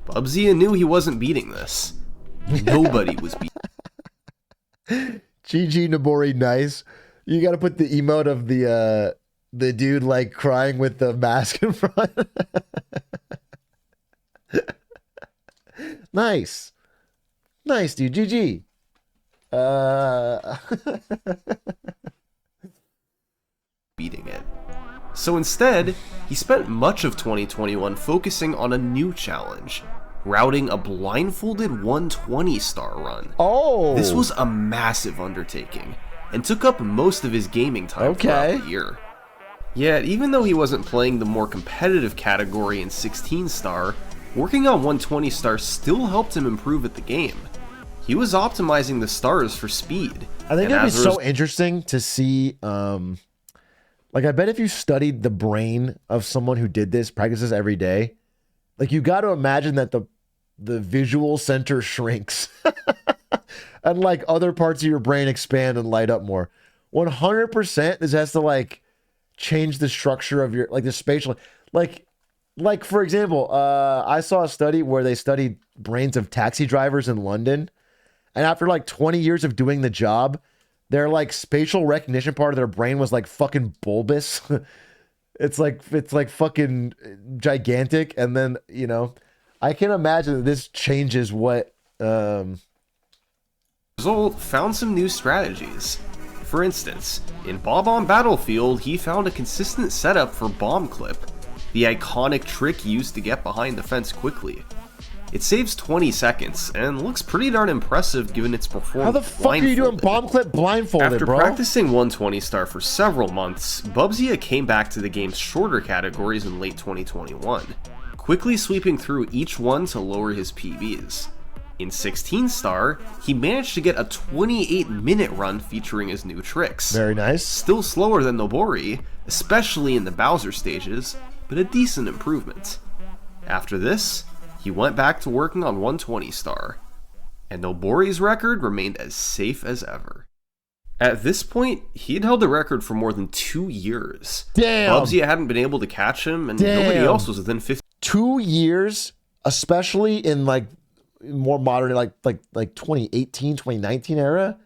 Bubsy knew he wasn't beating this. Nobody was beating. GG Nobori, nice. You got to put the emote of the dude like crying with the mask in front. Nice. Nice, dude. GG. Beating it. So instead, he spent much of 2021 focusing on a new challenge, routing a blindfolded 120 star run. Oh! This was a massive undertaking, and took up most of his gaming time throughout the year. Yet, even though he wasn't playing the more competitive category in 16 star, working on 120 star still helped him improve at the game. He was optimizing the stars for speed. I think it'd be so interesting to see, like, I bet if you studied the brain of someone who did this, practices every day, like, you got to imagine that the visual center shrinks and, like, other parts of your brain expand and light up more. 100% this has to, like, change the structure of your, like, the spatial, like, for example, I saw a study where they studied brains of taxi drivers in London. And after like 20 years of doing the job, their like spatial recognition part of their brain was like fucking bulbous. It's like fucking gigantic, and then I can imagine that this changes what. Result found some new strategies. For instance, in Bob on Battlefield, he found a consistent setup for bomb clip, the iconic trick used to get behind the fence quickly. It saves 20 seconds and looks pretty darn impressive given its performance. How the fuck are you doing bomb clip blindfolded, After bro? practicing 120 star for several months, Bubsy came back to the game's shorter categories in late 2021, quickly sweeping through each one to lower his PBs. In 16 star, he managed to get a 28-minute run featuring his new tricks. Very nice. Still slower than Nobori, especially in the Bowser stages, but a decent improvement. After this, he went back to working on 120 star, and Nobori's record remained as safe as ever. At this point, he'd held the record for more than 2 years. Damn. Bubsy hadn't been able to catch him, and nobody else was within 50. 2 years, especially in like more modern, like 2018, 2019 era.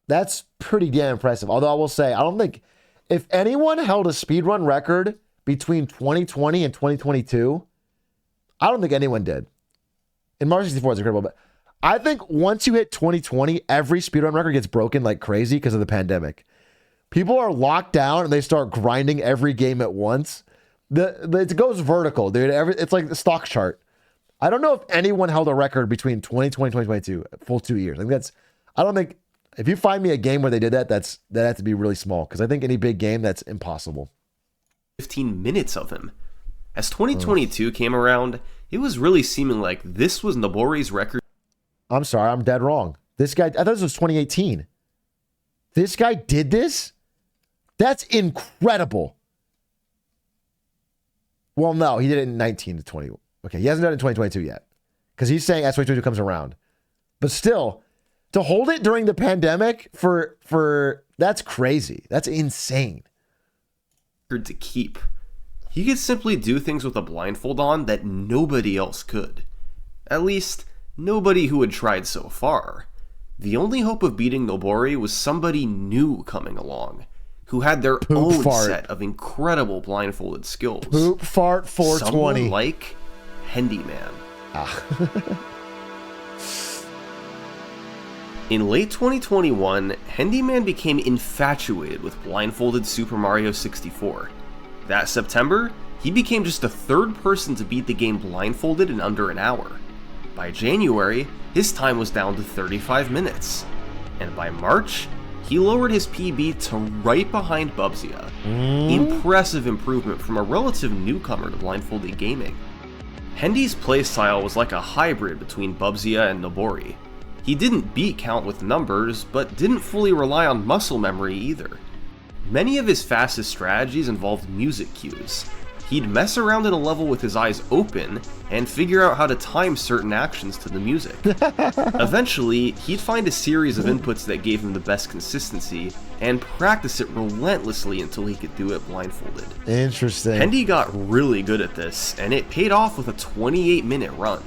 That's pretty damn impressive. Although I will say, I don't think if anyone held a speedrun record between 2020 and 2022, I don't think anyone did. And Mario 64 is incredible, but I think once you hit 2020, every speedrun record gets broken like crazy because of the pandemic. People are locked down and they start grinding every game at once. It goes vertical, dude. It's like the stock chart. I don't know if anyone held a record between 2020 and 2022, full 2 years. I don't think, if you find me a game where they did that, that has to be really small, because I think any big game, that's impossible. 15 minutes of him. As 2022 came around, it was really seeming like this was Nobori's record. I'm sorry, I'm dead wrong. This guy, I thought this was 2018. This guy did this? That's incredible. Well, no, he did it in 19 to 20. Okay, he hasn't done it in 2022 yet, because he's saying as 2022 comes around. But still, to hold it during the pandemic for that's crazy. That's insane. To keep. He could simply do things with a blindfold on that nobody else could. At least, nobody who had tried so far. The only hope of beating Nobori was somebody new coming along, who had their own set of incredible blindfolded skills. Poop fart 420. Someone like Handyman. In late 2021, Handyman became infatuated with blindfolded Super Mario 64. That September, he became just the third person to beat the game blindfolded in under an hour. By January, his time was down to 35 minutes. And by March, he lowered his PB to right behind Bubsy. Impressive improvement from a relative newcomer to blindfolded gaming. Hendy's playstyle was like a hybrid between Bubsy and Nobori. He didn't beat count with numbers, but didn't fully rely on muscle memory either. Many of his fastest strategies involved music cues. He'd mess around in a level with his eyes open and figure out how to time certain actions to the music. Eventually, he'd find a series of inputs that gave him the best consistency and practice it relentlessly until he could do it blindfolded. Interesting. Hendy got really good at this, and it paid off with a 28-minute run.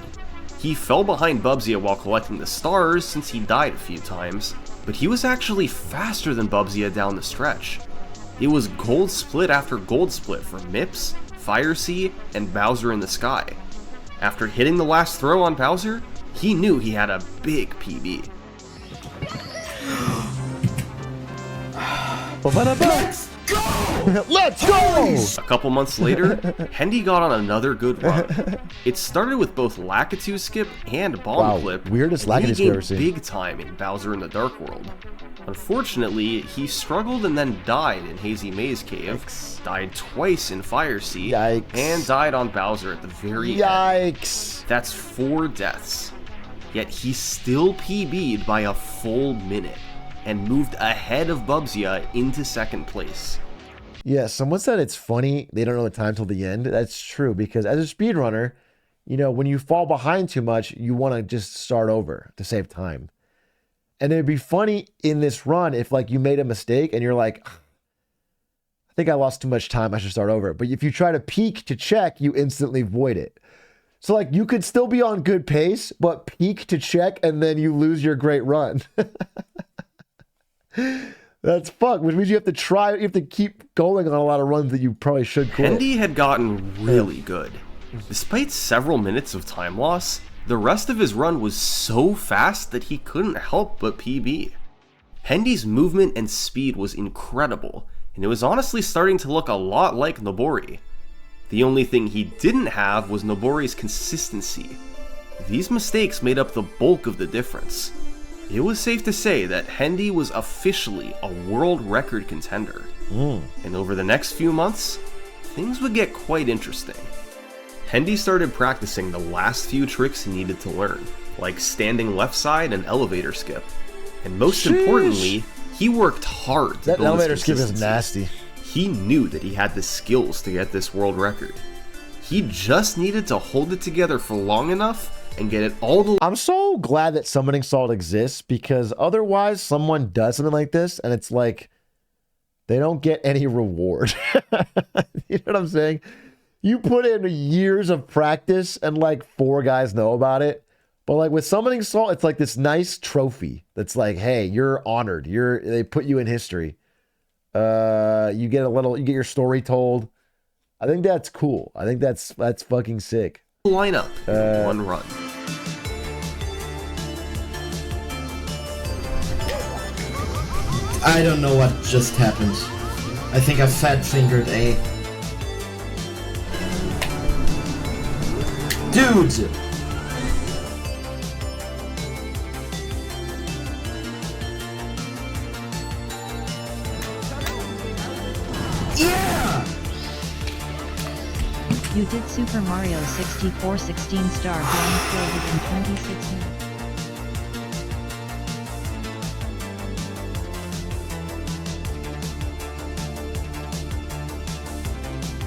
He fell behind Bubsy while collecting the stars since he died a few times, but he was actually faster than Bubsy down the stretch. It was gold split after gold split for Mips, Fire Sea, and Bowser in the Sky. After hitting the last throw on Bowser, he knew he had a big PB. Let's go! A couple months later, Hendy got on another good run. It started with both Lakitu Skip and Bomb Clip. Weirdest and he Lakitu skip I've ever gained seen. big time in Bowser in the Dark World. Unfortunately, he struggled and then died in Hazy Maze Cave, died twice in Fire Sea, and died on Bowser at the very end. Yikes. That's 4 deaths. Yet he still PB'd by a full minute and moved ahead of Bubsy into second place. Yeah, someone said it's funny they don't know the time till the end. That's true, because as a speedrunner, when you fall behind too much, you want to just start over to save time. And it'd be funny in this run if you made a mistake and you're like, I think I lost too much time, I should start over. But if you try to peek to check, you instantly void it. So you could still be on good pace, but peek to check and then you lose your great run. That's fuck, which means you have to try, you have to keep going on a lot of runs that you probably should quit. Hendy had gotten really good. Despite several minutes of time loss, the rest of his run was so fast that he couldn't help but PB. Hendy's movement and speed was incredible, and it was honestly starting to look a lot like Nobori. The only thing he didn't have was Nobori's consistency. These mistakes made up the bulk of the difference. It was safe to say that Hendy was officially a world record contender. And over the next few months, things would get quite interesting. Hendy started practicing the last few tricks he needed to learn, like standing left side and elevator skip. And most importantly, he worked hard to That build his elevator skip is consistency. nasty. He knew that he had the skills to get this world record. He just needed to hold it together for long enough and get it all the I'm so glad that summoning salt exists, because otherwise someone does something like this and it's like they don't get any reward. You know what I'm saying? You put in years of practice and like 4 guys know about it. But like with summoning salt, it's like this nice trophy that's like, hey, you're honored. They put you in history. You get your story told. I think that's cool. I think that's fucking sick. lineup in one run. I don't know what just happened. I think I fat fingered A. Dude! Yeah! You did Super Mario 64 16-star blindfolded in 26 minutes.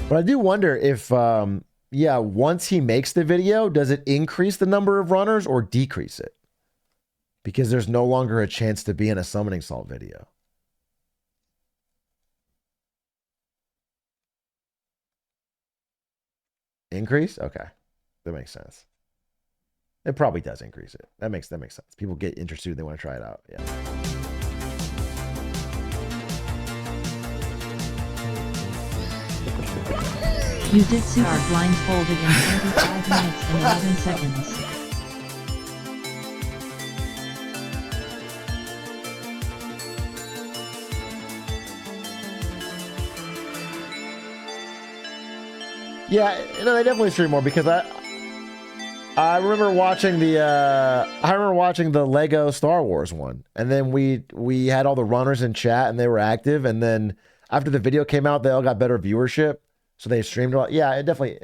But I do wonder if, once he makes the video, does it increase the number of runners or decrease it? Because there's no longer a chance to be in a summoning salt video. Increase? Okay. That makes sense. It probably does increase it. That makes sense. People get interested, they want to try it out. Yeah. You did Super blindfolded in 25 minutes and 11 seconds. Yeah, they definitely stream more because I remember watching the Lego Star Wars one, and then we had all the runners in chat and they were active, and then after the video came out, they all got better viewership, so they streamed a lot. Yeah, it definitely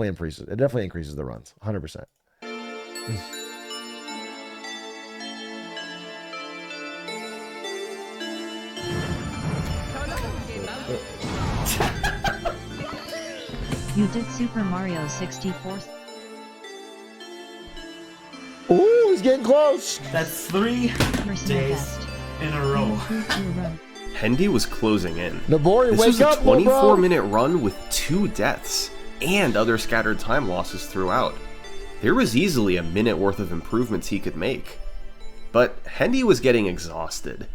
increases. It definitely increases the runs, 100%. You did Super Mario 64. Ooh, he's getting close. That's 3 Personal days best. in a row. Improved your run. Hendy was closing in. Nobori, This wake was a up, little bro. 24-minute run with 2 deaths and other scattered time losses throughout. There was easily a minute worth of improvements he could make. But Hendy was getting exhausted.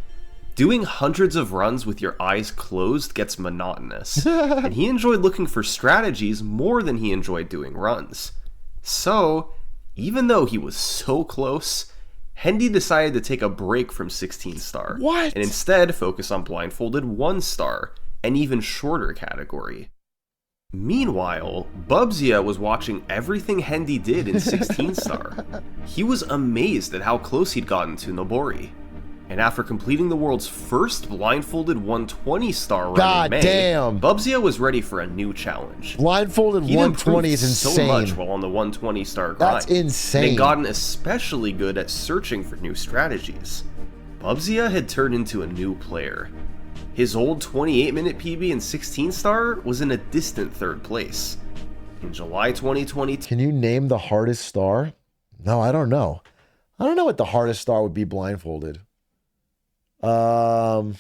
Doing hundreds of runs with your eyes closed gets monotonous, and he enjoyed looking for strategies more than he enjoyed doing runs. So, even though he was so close, Hendy decided to take a break from 16-star, What? and instead focus on blindfolded 1-star, an even shorter category. Meanwhile, Bubzia was watching everything Hendy did in 16-star. He was amazed at how close he'd gotten to Nobori. And after completing the world's first blindfolded 120-star run God in May, damn. Bubzia was ready for a new challenge. Blindfolded He'd 120 is improved insane. so much while on the 120-star grind. That's insane. And had gotten especially good at searching for new strategies. Bubzia had turned into a new player. His old 28-minute PB in 16-star was in a distant 3rd place. In July 2022, Can you name the hardest star? No, I don't know. I don't know what the hardest star would be blindfolded. Probably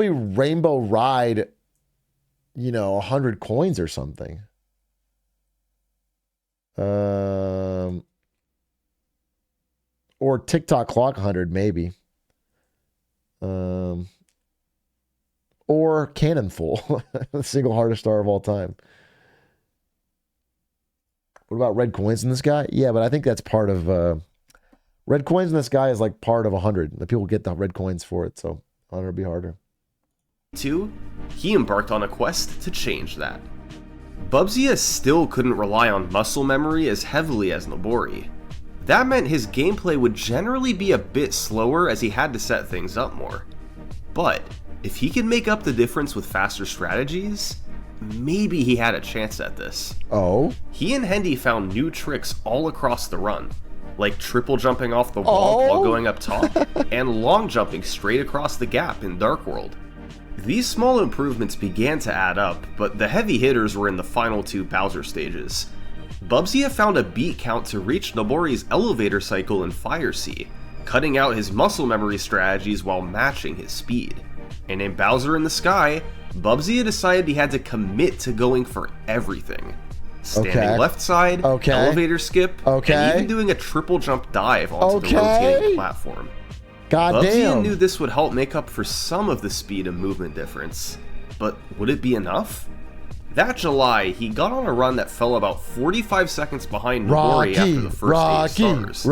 Rainbow Ride, 100 coins or something. Or TikTok Clock 100, maybe. Or Cannonful, the single hardest star of all time. What about red coins in this guy? Yeah, but I think that's part of red coins in this guy is like part of 100. The people get the red coins for it, so 100 will be harder. 2, he embarked on a quest to change that. Bubsy still couldn't rely on muscle memory as heavily as Nobori. That meant his gameplay would generally be a bit slower as he had to set things up more. But if he could make up the difference with faster strategies, maybe he had a chance at this. Oh? He and Hendy found new tricks all across the run, like triple jumping off the wall while going up top, and long jumping straight across the gap in Dark World. These small improvements began to add up, but the heavy hitters were in the final 2 Bowser stages. Bubsy found a beat count to reach Nobori's elevator cycle in Fire Sea, cutting out his muscle memory strategies while matching his speed. And in Bowser in the Sky, Bubsy decided he had to commit to going for everything. Standing left side, elevator skip, and even doing a triple jump dive onto the rotating platform. Bubsy knew this would help make up for some of the speed and movement difference, but would it be enough? That July, he got on a run that fell about 45 seconds behind Nobori after the first 8 stars.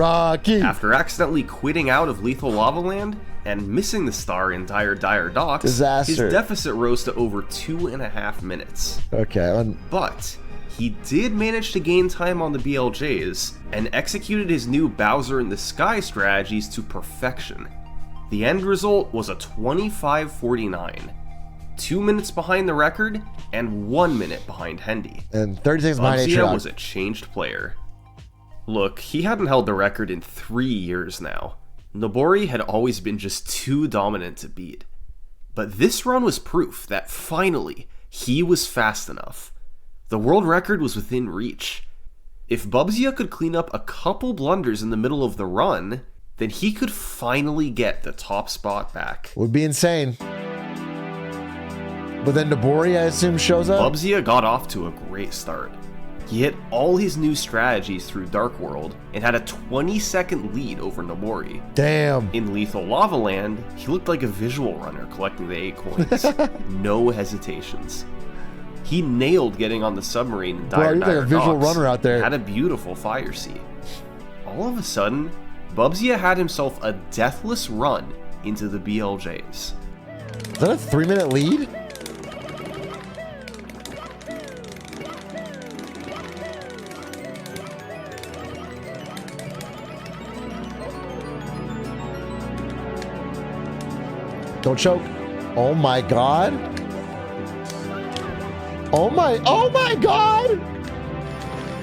After accidentally quitting out of Lethal Lava Land and missing the star in Dire Docks, his deficit rose to over 2.5 minutes. But he did manage to gain time on the BLJs and executed his new Bowser in the Sky strategies to perfection. The end result was a 25:49. 2 minutes behind the record, and 1 minute behind Hendy. And 30 seconds behind Atrioc. Was a changed player. Look, he hadn't held the record in 3 years now. Nobori had always been just too dominant to beat. But this run was proof that finally, he was fast enough. The world record was within reach. If Bubsy could clean up a couple blunders in the middle of the run, then he could finally get the top spot back. Would be insane. But then Nobori, I assume, shows up? Bubsy got off to a great start. He hit all his new strategies through Dark World and had a 20-second lead over Nobori. Damn. In Lethal Lava Land, he looked like a visual runner collecting the 8 coins. No hesitations. He nailed getting on the submarine in Dire like a visual runner out there. Had a beautiful Fire Sea. All of a sudden, Bubsy had himself a deathless run into the BLJs. Is that a 3-minute lead? Don't choke. Oh my god. Oh my god!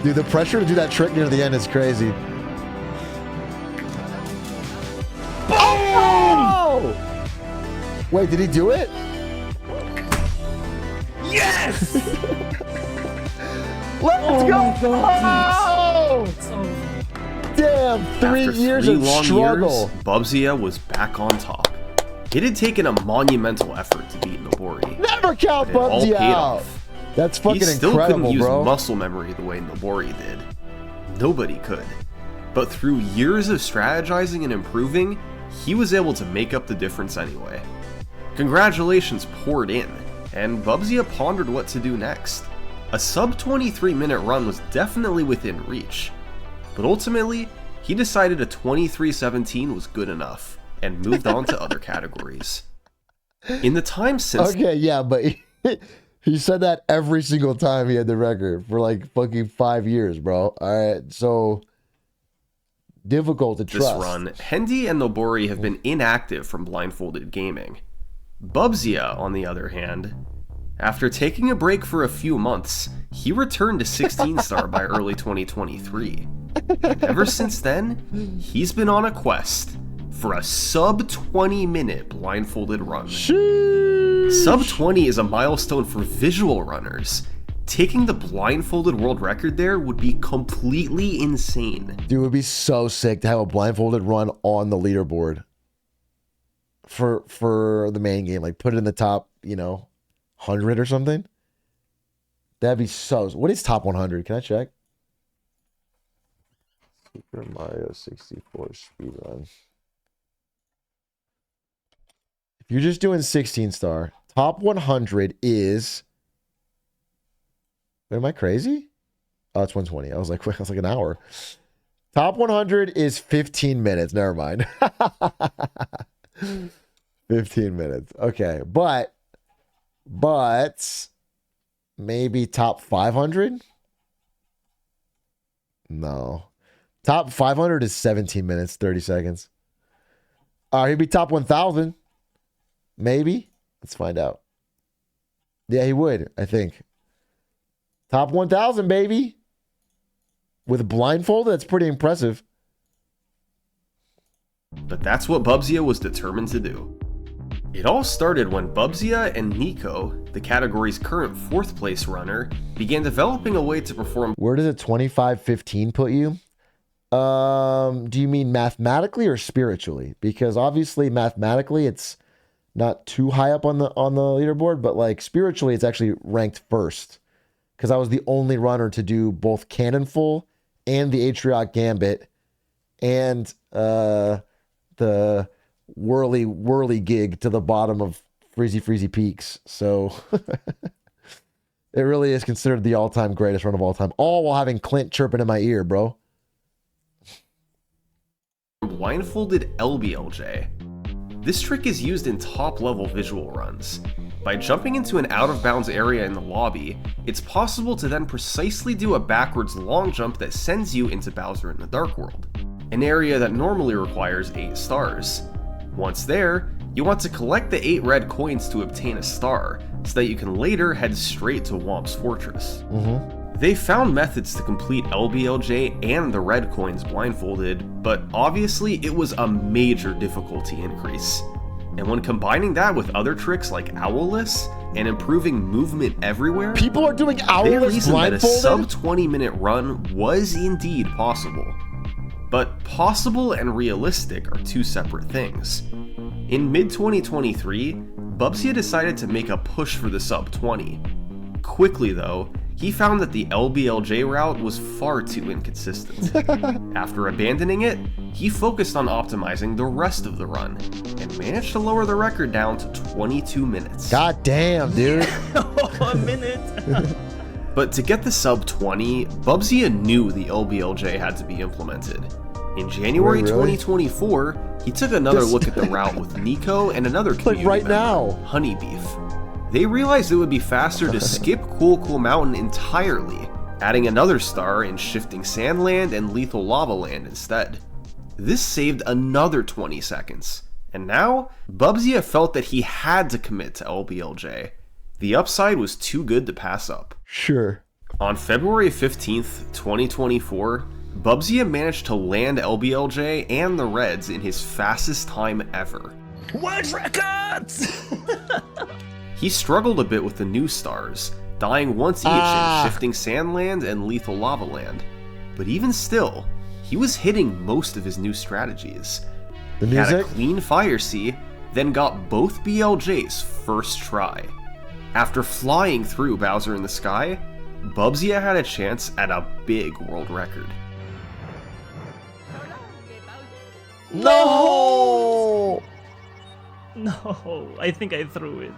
Dude, the pressure to do that trick near the end is crazy. Oh! Wait, did he do it? Yes! Let's go! Oh! Damn, 3 years of struggle. Bubsy was back on top. It had taken a monumental effort to beat Nobori. Never count Bubsy out. That's fucking incredible, bro. He still couldn't use muscle memory the way Nobori did. Nobody could. But through years of strategizing and improving, he was able to make up the difference anyway. Congratulations poured in, and Bubsy pondered what to do next. A sub 23-minute run was definitely within reach, but ultimately, he decided a 23:17 was good enough, and moved on to other categories. In the time since... Okay, yeah, but he said that every single time he had the record for like fucking 5 years, bro. Alright, so... difficult to trust. This run, Hendy and Nobori have been inactive from Blindfolded Gaming. Bubsy, on the other hand, after taking a break for a few months, he returned to 16-star by early 2023. And ever since then, he's been on a quest for a sub 20-minute Blindfolded run. Sheesh. Sub 20 is a milestone for visual runners. Taking the Blindfolded world record there would be completely insane. Dude, it would be so sick to have a Blindfolded run on the leaderboard for the main game. Like, put it in the top, 100 or something. That'd be so... What is top 100? Can I check? Super Mario 64 speedrun. If you're just doing 16 star, top 100 is. Am I crazy? Oh, it's 120. I was like, an hour. Top 100 is 15 minutes. Never mind. 15 minutes. Okay, but maybe top 500? No. Top 500 is 17 minutes, 30 seconds. He'd be top 1,000. Maybe. Let's find out. Yeah, he would, I think. Top 1,000, baby. With Blindfolded, that's pretty impressive. But that's what Bubzia was determined to do. It all started when Bubzia and Nico, the category's current 4th place runner, began developing a way to perform. Where does a 25-15 put you? Do you mean mathematically or spiritually? Because obviously mathematically it's not too high up on the leaderboard, but like spiritually it's actually ranked first. Because I was the only runner to do both Cannon Full and the Atrioc Gambit and the whirly gig to the bottom of Freezy Peaks. So it really is considered the all-time greatest run of all time. All while having Clint chirping in my ear, bro. Blindfolded LBLJ. This trick is used in top-level visual runs. By jumping into an out-of-bounds area in the lobby, it's possible to then precisely do a backwards long jump that sends you into Bowser in the Dark World, an area that normally requires 8 stars. Once there, you want to collect the 8 red coins to obtain a star, so that you can later head straight to Whomp's Fortress. They found methods to complete LBLJ and the red coins blindfolded, but obviously it was a major difficulty increase. And when combining that with other tricks like Owlless and improving movement everywhere, people are doing they Owlless reasoned that a blindfolded? sub 20-minute run was indeed possible. But possible and realistic are two separate things. In mid-2023, Bubzia decided to make a push for the sub 20. Quickly though, he found that the LBLJ route was far too inconsistent. After abandoning it, he focused on optimizing the rest of the run, and managed to lower the record down to 22 minutes. God damn, dude. A minute. But to get the sub 20, Bubzia knew the LBLJ had to be implemented. In January Wait, really? 2024, he took another look at the route with Nico and another community right member, now. Honeybeef. They realized it would be faster to skip Cool Mountain entirely, adding another star in Shifting Sandland and Lethal Lava Land instead. This saved another 20 seconds, and now, Bubzia felt that he had to commit to LBLJ. The upside was too good to pass up. Sure. On February 15th, 2024, Bubzia managed to land LBLJ and the Reds in his fastest time ever. World records! He struggled a bit with the new stars, dying once each in Shifting Sandland and Lethal Lava Land. But even still, he was hitting most of his new strategies. The He had a music? clean Fire Sea, then got both BLJs first try. After flying through Bowser in the Sky, Bubzia had a chance at a big world record. No! No, I think I threw it.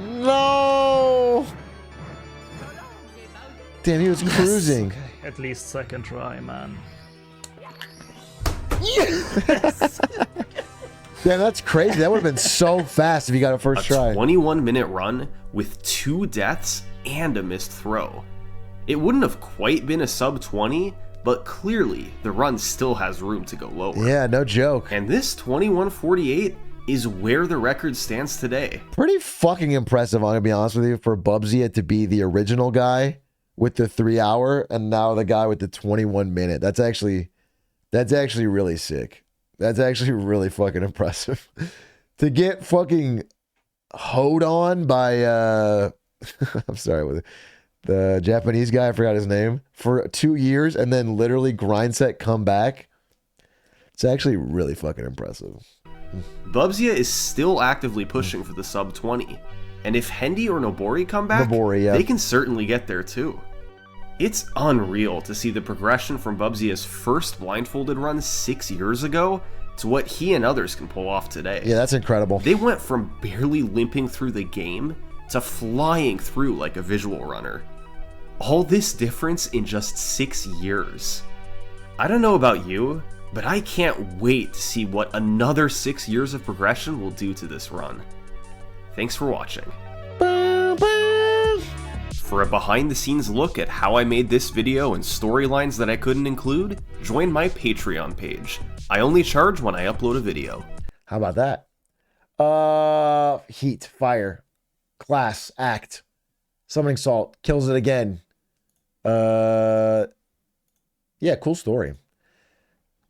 No! Damn, he was cruising. At least second try, man. Damn, that's crazy. That would have been so fast if you got a first try. 21-minute run with 2 deaths and a missed throw. It wouldn't have quite been a sub 20, but clearly the run still has room to go lower. Yeah, no joke. And this 21:48 is where the record stands today. Pretty fucking impressive, I'm gonna be honest with you, for Bubzia to be the original guy with the 3 hour and now the guy with the 21 minute. That's actually really sick. That's actually really fucking impressive. To get fucking hoed on by I'm sorry, with the Japanese guy, I forgot his name, for 2 years and then literally grind set come back. It's actually really fucking impressive. Bubzia is still actively pushing for the sub 20, and if Hendy or Nobori come back, Nobori, yeah. they can certainly get there too. It's unreal to see the progression from Bubzia's first blindfolded run 6 years ago to what he and others can pull off today. Yeah, that's incredible. They went from barely limping through the game to flying through like a visual runner. All this difference in just 6 years. I don't know about you, but I can't wait to see what another 6 years of progression will do to this run. Thanks for watching. For a behind-the-scenes look at how I made this video and storylines that I couldn't include, join my Patreon page. I only charge when I upload a video. How about that? Heat, fire, class, act, summoning salt, kills it again. Yeah, cool story.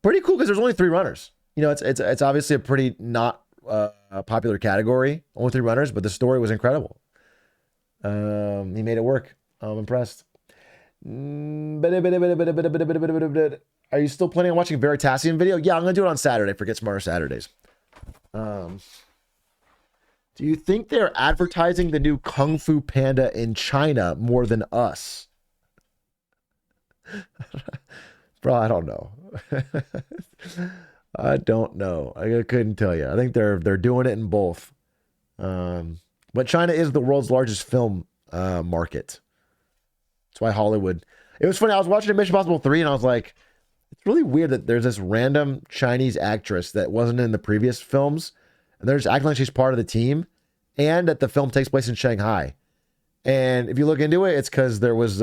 Pretty cool because there's only 3 runners. You know, it's obviously a pretty not popular category. Only 3 runners, but the story was incredible. He made it work. I'm impressed. Are you still planning on watching Veritasium video? Yeah, I'm gonna do it on Saturday for Get Smarter Saturdays. Do you think they're advertising the new Kung Fu Panda in China more than us? Bro, I don't know. I don't know. I couldn't tell you. I think they're doing it in both. But China is the world's largest film market. That's why Hollywood. It was funny. I was watching Mission Impossible 3 and I was like, it's really weird that there's this random Chinese actress that wasn't in the previous films. And they're just acting like she's part of the team. And that the film takes place in Shanghai. And if you look into it, it's because there was...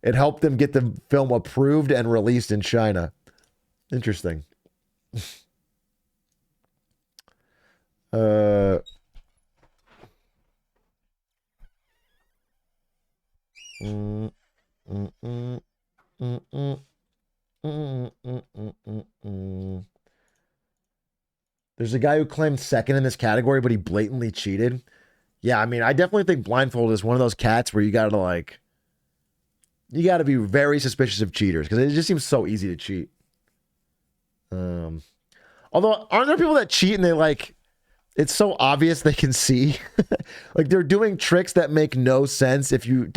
it helped them get the film approved and released in China. Interesting. There's a guy who claimed second in this category, but he blatantly cheated. Yeah, I mean, I definitely think Blindfolded is one of those cats where you got to be very suspicious of cheaters because it just seems so easy to cheat. Although, aren't there people that cheat and they like, it's so obvious they can see? Like they're doing tricks that make no sense if you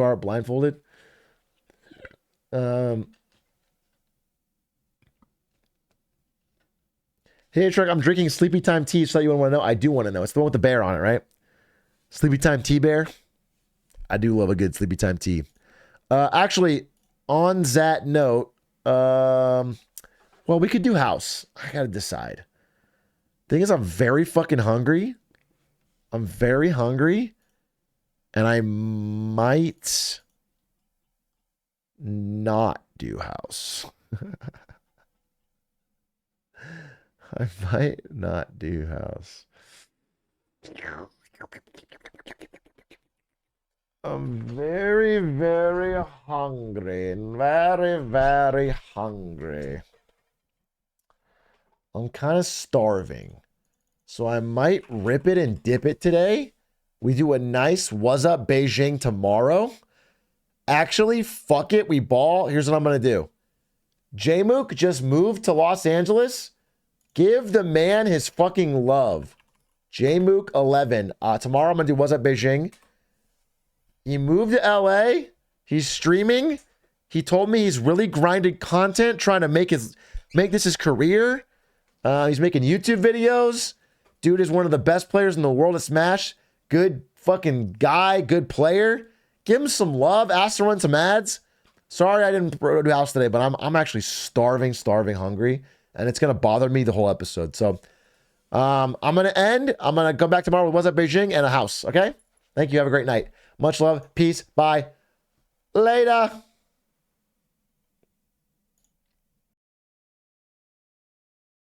are blindfolded. Hey, Truck, I'm drinking Sleepy Time tea. So you want to know? I do want to know. It's the one with the bear on it, right? Sleepy Time tea bear. I do love a good Sleepy Time tea. Actually, on that note, well, we could do house. I gotta decide. Thing is, I'm very fucking hungry. I'm very hungry. And I might not do house. I might not do house. I'm very, very hungry. Very, very hungry. I'm kind of starving. So I might rip it and dip it today. We do a nice What's Up Beijing tomorrow. Actually, fuck it. We ball. Here's what I'm going to do. J-Mook just moved to Los Angeles. Give the man his fucking love. J-Mook 11. Tomorrow I'm going to do What's Up Beijing. He moved to LA. He's streaming. He told me he's really grinded content, trying to make this his career. He's making YouTube videos. Dude is one of the best players in the world at Smash. Good fucking guy, good player. Give him some love. Ask to run some ads. Sorry I didn't do house today, but I'm actually starving hungry. And it's going to bother me the whole episode. So I'm going to end. I'm going to come back tomorrow with What's Up Beijing and a house. Okay? Thank you. Have a great night. Much love. Peace. Bye. Later.